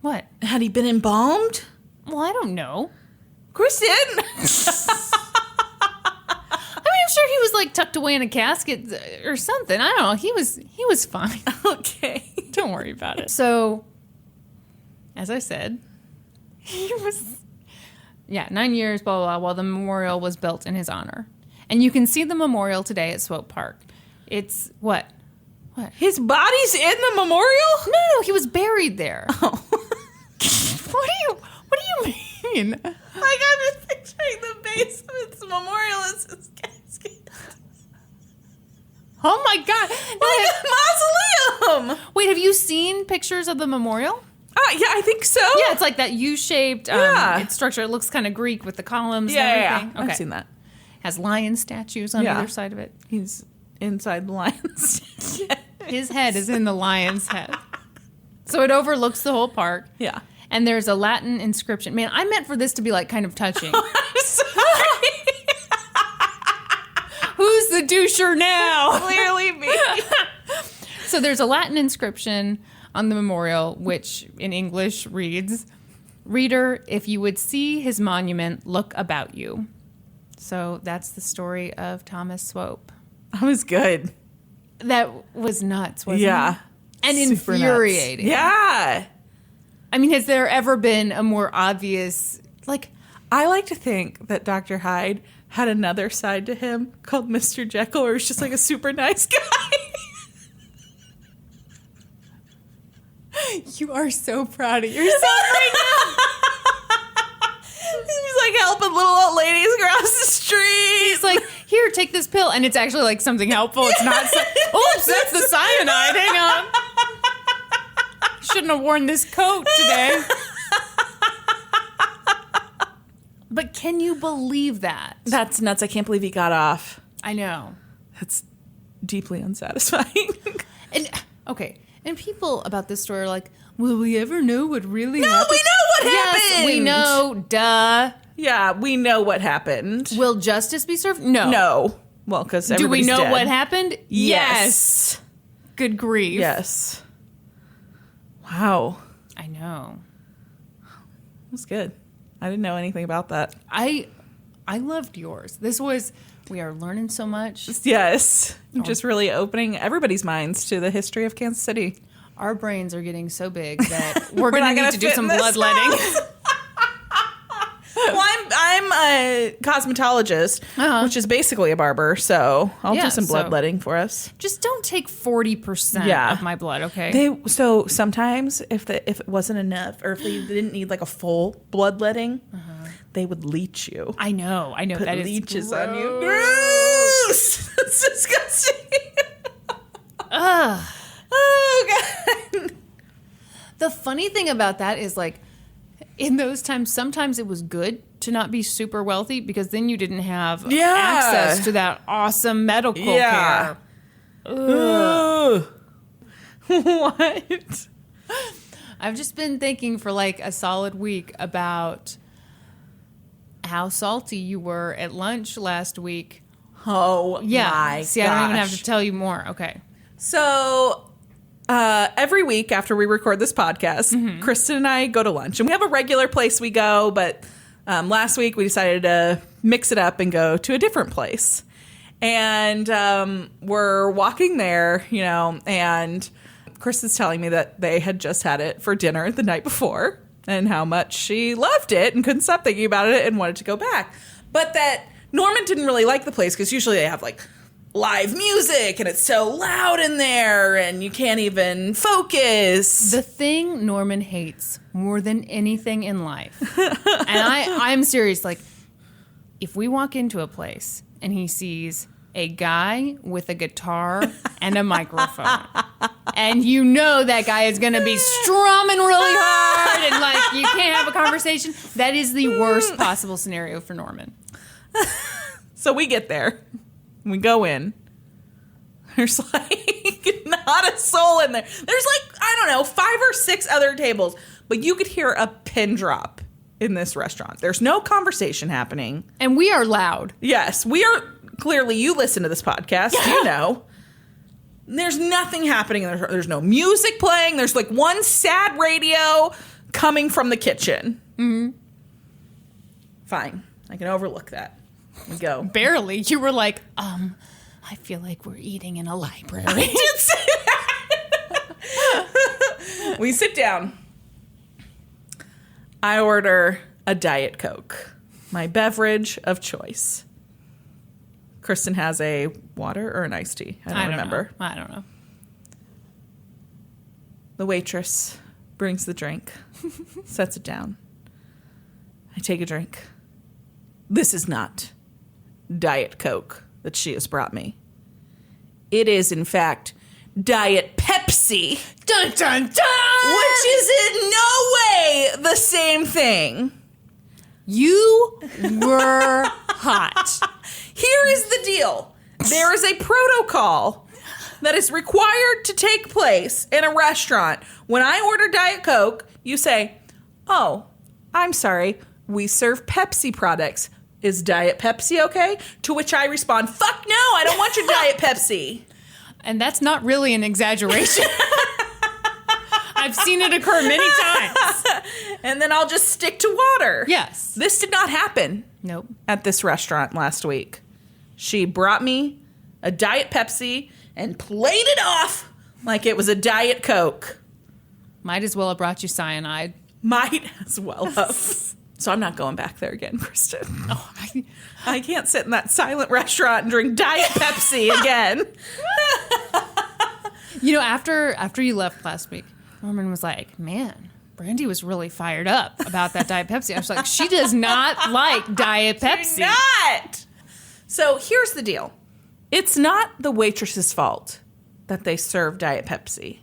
A: What?
B: had he been embalmed?
A: Well, I don't know.
B: Kristin!
A: I mean, I'm sure he was like tucked away in a casket or something. I don't know. He was fine.
B: Okay.
A: Don't worry about it. So, as I said, he was 9 years, blah, blah, blah, while the memorial was built in his honor. And you can see the memorial today at Swope Park. It's what? What?
B: His body's in the memorial?
A: No, he was buried there.
B: Oh.
A: What do you mean?
B: Like, I'm just picturing the base of its memorial as his casket.
A: Oh my God.
B: Like a mausoleum!
A: Wait, have you seen pictures of the memorial?
B: Yeah, I think so.
A: Yeah, it's like that U-shaped
B: Yeah.
A: structure. It looks kind of Greek with the columns and
B: Yeah.
A: everything. Okay.
B: I've seen that.
A: Has lion statues on either side of it.
B: He's inside the lion's.
A: His head is in the lion's head. So it overlooks the whole park.
B: Yeah.
A: And there's a Latin inscription. Man, I meant for this to be like kind of touching.
B: I'm sorry.
A: Who's the doucher now?
B: Clearly me.
A: So there's a Latin inscription on the memorial, which in English reads, "Reader, if you would see his monument, look about you." So that's the story of Thomas Swope.
B: That was good.
A: That was nuts, wasn't
B: Yeah.
A: it? And
B: Super
A: infuriating.
B: nuts. Yeah.
A: I mean, has there ever been a more obvious, like...
B: I like to think that Dr. Hyde had another side to him called Mr. Jekyll, or he's just like a super nice guy.
A: You are so proud of yourself right now.
B: He's like helping little old ladies cross the street.
A: He's like, here, take this pill. And it's actually like something helpful. It's not... Oops, that's the cyanide. Hang on. Shouldn't have worn this coat today. But can you believe that?
B: That's nuts. I can't believe he got off.
A: I know.
B: That's deeply unsatisfying.
A: And, okay. And people about this story are like, will we ever know what really happened?
B: No, we know what
A: Yes,
B: happened.
A: we know. Duh.
B: Yeah, we know what happened.
A: Will justice be served? No.
B: No. Well, because
A: Do we know
B: dead.
A: what happened?
B: Yes.
A: Good grief.
B: Yes. Wow.
A: I know.
B: That's good. I didn't know anything about that.
A: I loved yours. We are learning so much.
B: Yes. Just really opening everybody's minds to the history of Kansas City.
A: Our brains are getting so big that we're going
B: not
A: to
B: gonna
A: need to do
B: fit
A: some
B: in this
A: bloodletting.
B: Well, I'm cosmetologist, which is basically a barber. So I'll do some bloodletting for us.
A: Just don't take 40% of my blood, okay?
B: So sometimes if it wasn't enough, or if they didn't need like a full bloodletting, they would leech you.
A: I know.
B: Put
A: that
B: leeches
A: is
B: on you. Gross! That's disgusting.
A: Ugh.
B: Oh, God.
A: The funny thing about that is, like, in those times, sometimes it was good to not be super wealthy because then you didn't have access to that awesome medical care.
B: Ugh. What?
A: I've just been thinking for like a solid week about how salty you were at lunch last week.
B: Oh, my
A: See, I don't even have to tell you more. Okay.
B: So every week after we record this podcast, Kristin and I go to lunch. And we have a regular place we go, but last week we decided to mix it up and go to a different place. And we're walking there, and Kristin's telling me that they had just had it for dinner the night before and how much she loved it and couldn't stop thinking about it and wanted to go back. But that Norman didn't really like the place because usually they have like live music and it's so loud in there and you can't even focus.
A: The thing Norman hates more than anything in life, and I'm serious, like, if we walk into a place and he sees a guy with a guitar and a microphone, and that guy is going to be strumming really hard and, like, you can't have a conversation, that is the worst possible scenario for Norman.
B: So we get there. We go in. There's like not a soul in there. There's like, I don't know, 5 or 6 other tables. But you could hear a pin drop in this restaurant. There's no conversation happening.
A: And we are loud.
B: Yes, we are. Clearly, you listen to this podcast. You know. There's nothing happening. There's no music playing. There's like one sad radio coming from the kitchen. Mm-hmm. Fine. I can overlook that. We go.
A: Barely. You were like, I feel like we're eating in a library.
B: I did say that. We sit down. I order a Diet Coke, my beverage of choice. Kristin has a water or an iced tea. I don't remember.
A: I don't know.
B: The waitress brings the drink, sets it down. I take a drink. This is not Diet Coke that she has brought me. It is, in fact, Diet Pepsi.
A: Dun, dun, dun!
B: Which is in no way the same thing.
A: You were hot.
B: Here is the deal. There is a protocol that is required to take place in a restaurant. When I order Diet Coke, you say, "Oh, I'm sorry, we serve Pepsi products. Is Diet Pepsi okay?" To which I respond, "Fuck no, I don't want your Diet Pepsi."
A: And that's not really an exaggeration. I've seen it occur many times.
B: And then I'll just stick to water.
A: Yes.
B: This did not happen.
A: Nope.
B: At this restaurant last week. She brought me a Diet Pepsi and played it off like it was a Diet Coke.
A: Might as well have brought you cyanide.
B: Might as well have. So I'm not going back there again, Kristin.
A: Oh,
B: I can't sit in that silent restaurant and drink Diet Pepsi again.
A: After you left last week, Norman was like, "Man, Brandi was really fired up about that Diet Pepsi." I was like, she does not like Diet Pepsi.
B: Do not. So here's the deal. It's not the waitress's fault that they serve Diet Pepsi.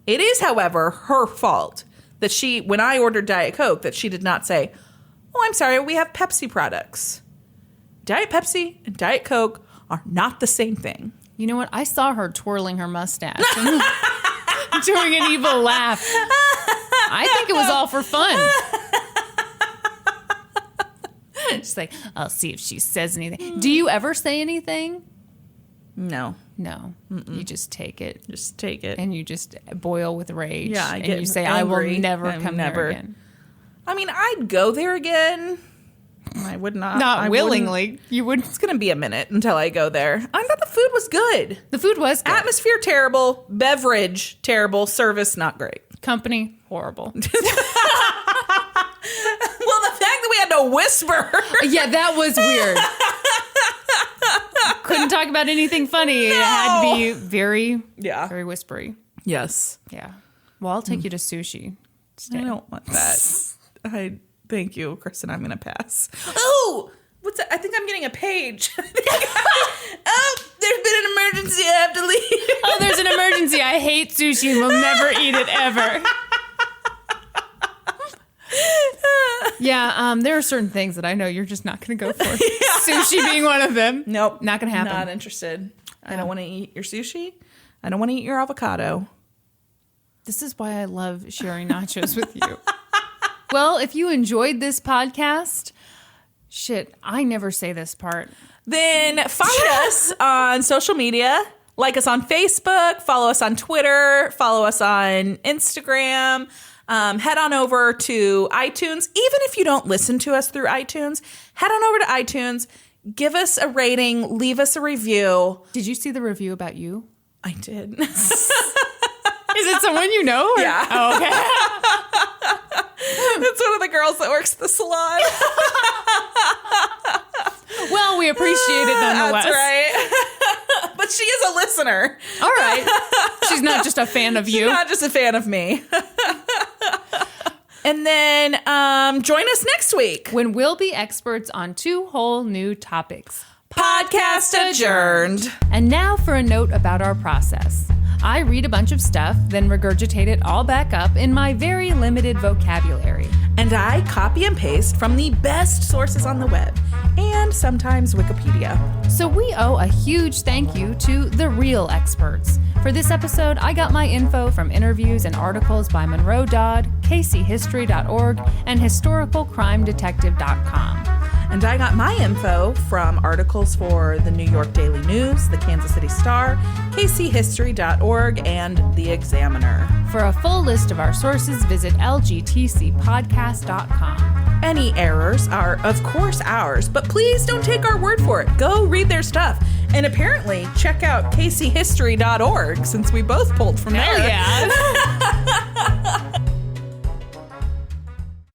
B: It is, however, her fault that when I ordered Diet Coke, that she did not say, "Oh, I'm sorry, we have Pepsi products." Diet Pepsi and Diet Coke are not the same thing.
A: You know what? I saw her twirling her mustache and doing an evil laugh. I think it was all for fun. She's like, "I'll see if she says anything." Do you ever say anything?
B: No.
A: You just take it.
B: Just take it.
A: And you just boil with rage.
B: Yeah,
A: and you say, angry. "I will never come there again."
B: I mean, I'd go there again. I would not.
A: Not willingly. You wouldn't.
B: It's going to be a minute until I go there. I thought the food was good.
A: The food was good.
B: Atmosphere, terrible. Beverage, terrible. Service, not great.
A: Company, horrible.
B: Well, the fact that we had to whisper.
A: Yeah, that was weird. Couldn't talk about anything funny. No. It had to be very whispery.
B: Yes.
A: Yeah. Well, I'll take you to sushi.
B: I don't want that. Thank you, Kristin. I'm going to pass. Oh, what's that? I think I'm getting a page. Oh, there's been an emergency. I have to leave.
A: Oh, there's an emergency. I hate sushi and will never eat it ever. Yeah, there are certain things that I know you're just not going to go for. Sushi being one of them.
B: Nope.
A: Not going to happen.
B: Not interested. I don't want to eat your sushi. I don't want to eat your avocado.
A: This is why I love sharing nachos with you. Well, if you enjoyed this podcast, I never say this part.
B: Then find us on social media. Like us on Facebook. Follow us on Twitter. Follow us on Instagram. Head on over to iTunes. Even if you don't listen to us through iTunes, head on over to iTunes. Give us a rating. Leave us a review.
A: Did you see the review about you?
B: I did.
A: Is it someone you know? Or?
B: Yeah.
A: Oh, okay.
B: It's one of the girls that works at the salon.
A: Well, we appreciate it nonetheless.
B: That's right. But she is a listener.
A: All right. She's not just a fan of you.
B: She's not just a fan of me. And then join us next week
A: when we'll be experts on 2 whole new topics.
B: Podcast adjourned.
A: And now for a note about our process. I read a bunch of stuff, then regurgitate it all back up in my very limited vocabulary.
B: And I copy and paste from the best sources on the web, and sometimes Wikipedia.
A: So we owe a huge thank you to the real experts. For this episode, I got my info from interviews and articles by Monroe Dodd, kchistory.org, and historicalcrimedetective.com.
B: And I got my info from articles for the New York Daily News, the Kansas City Star, kchistory.org, and The Examiner.
A: For a full list of our sources, visit lgtcpodcast.com.
B: Any errors are, of course, ours, but please don't take our word for it. Go read their stuff. And apparently, check out kchistory.org, since we both pulled from there.
A: Yeah.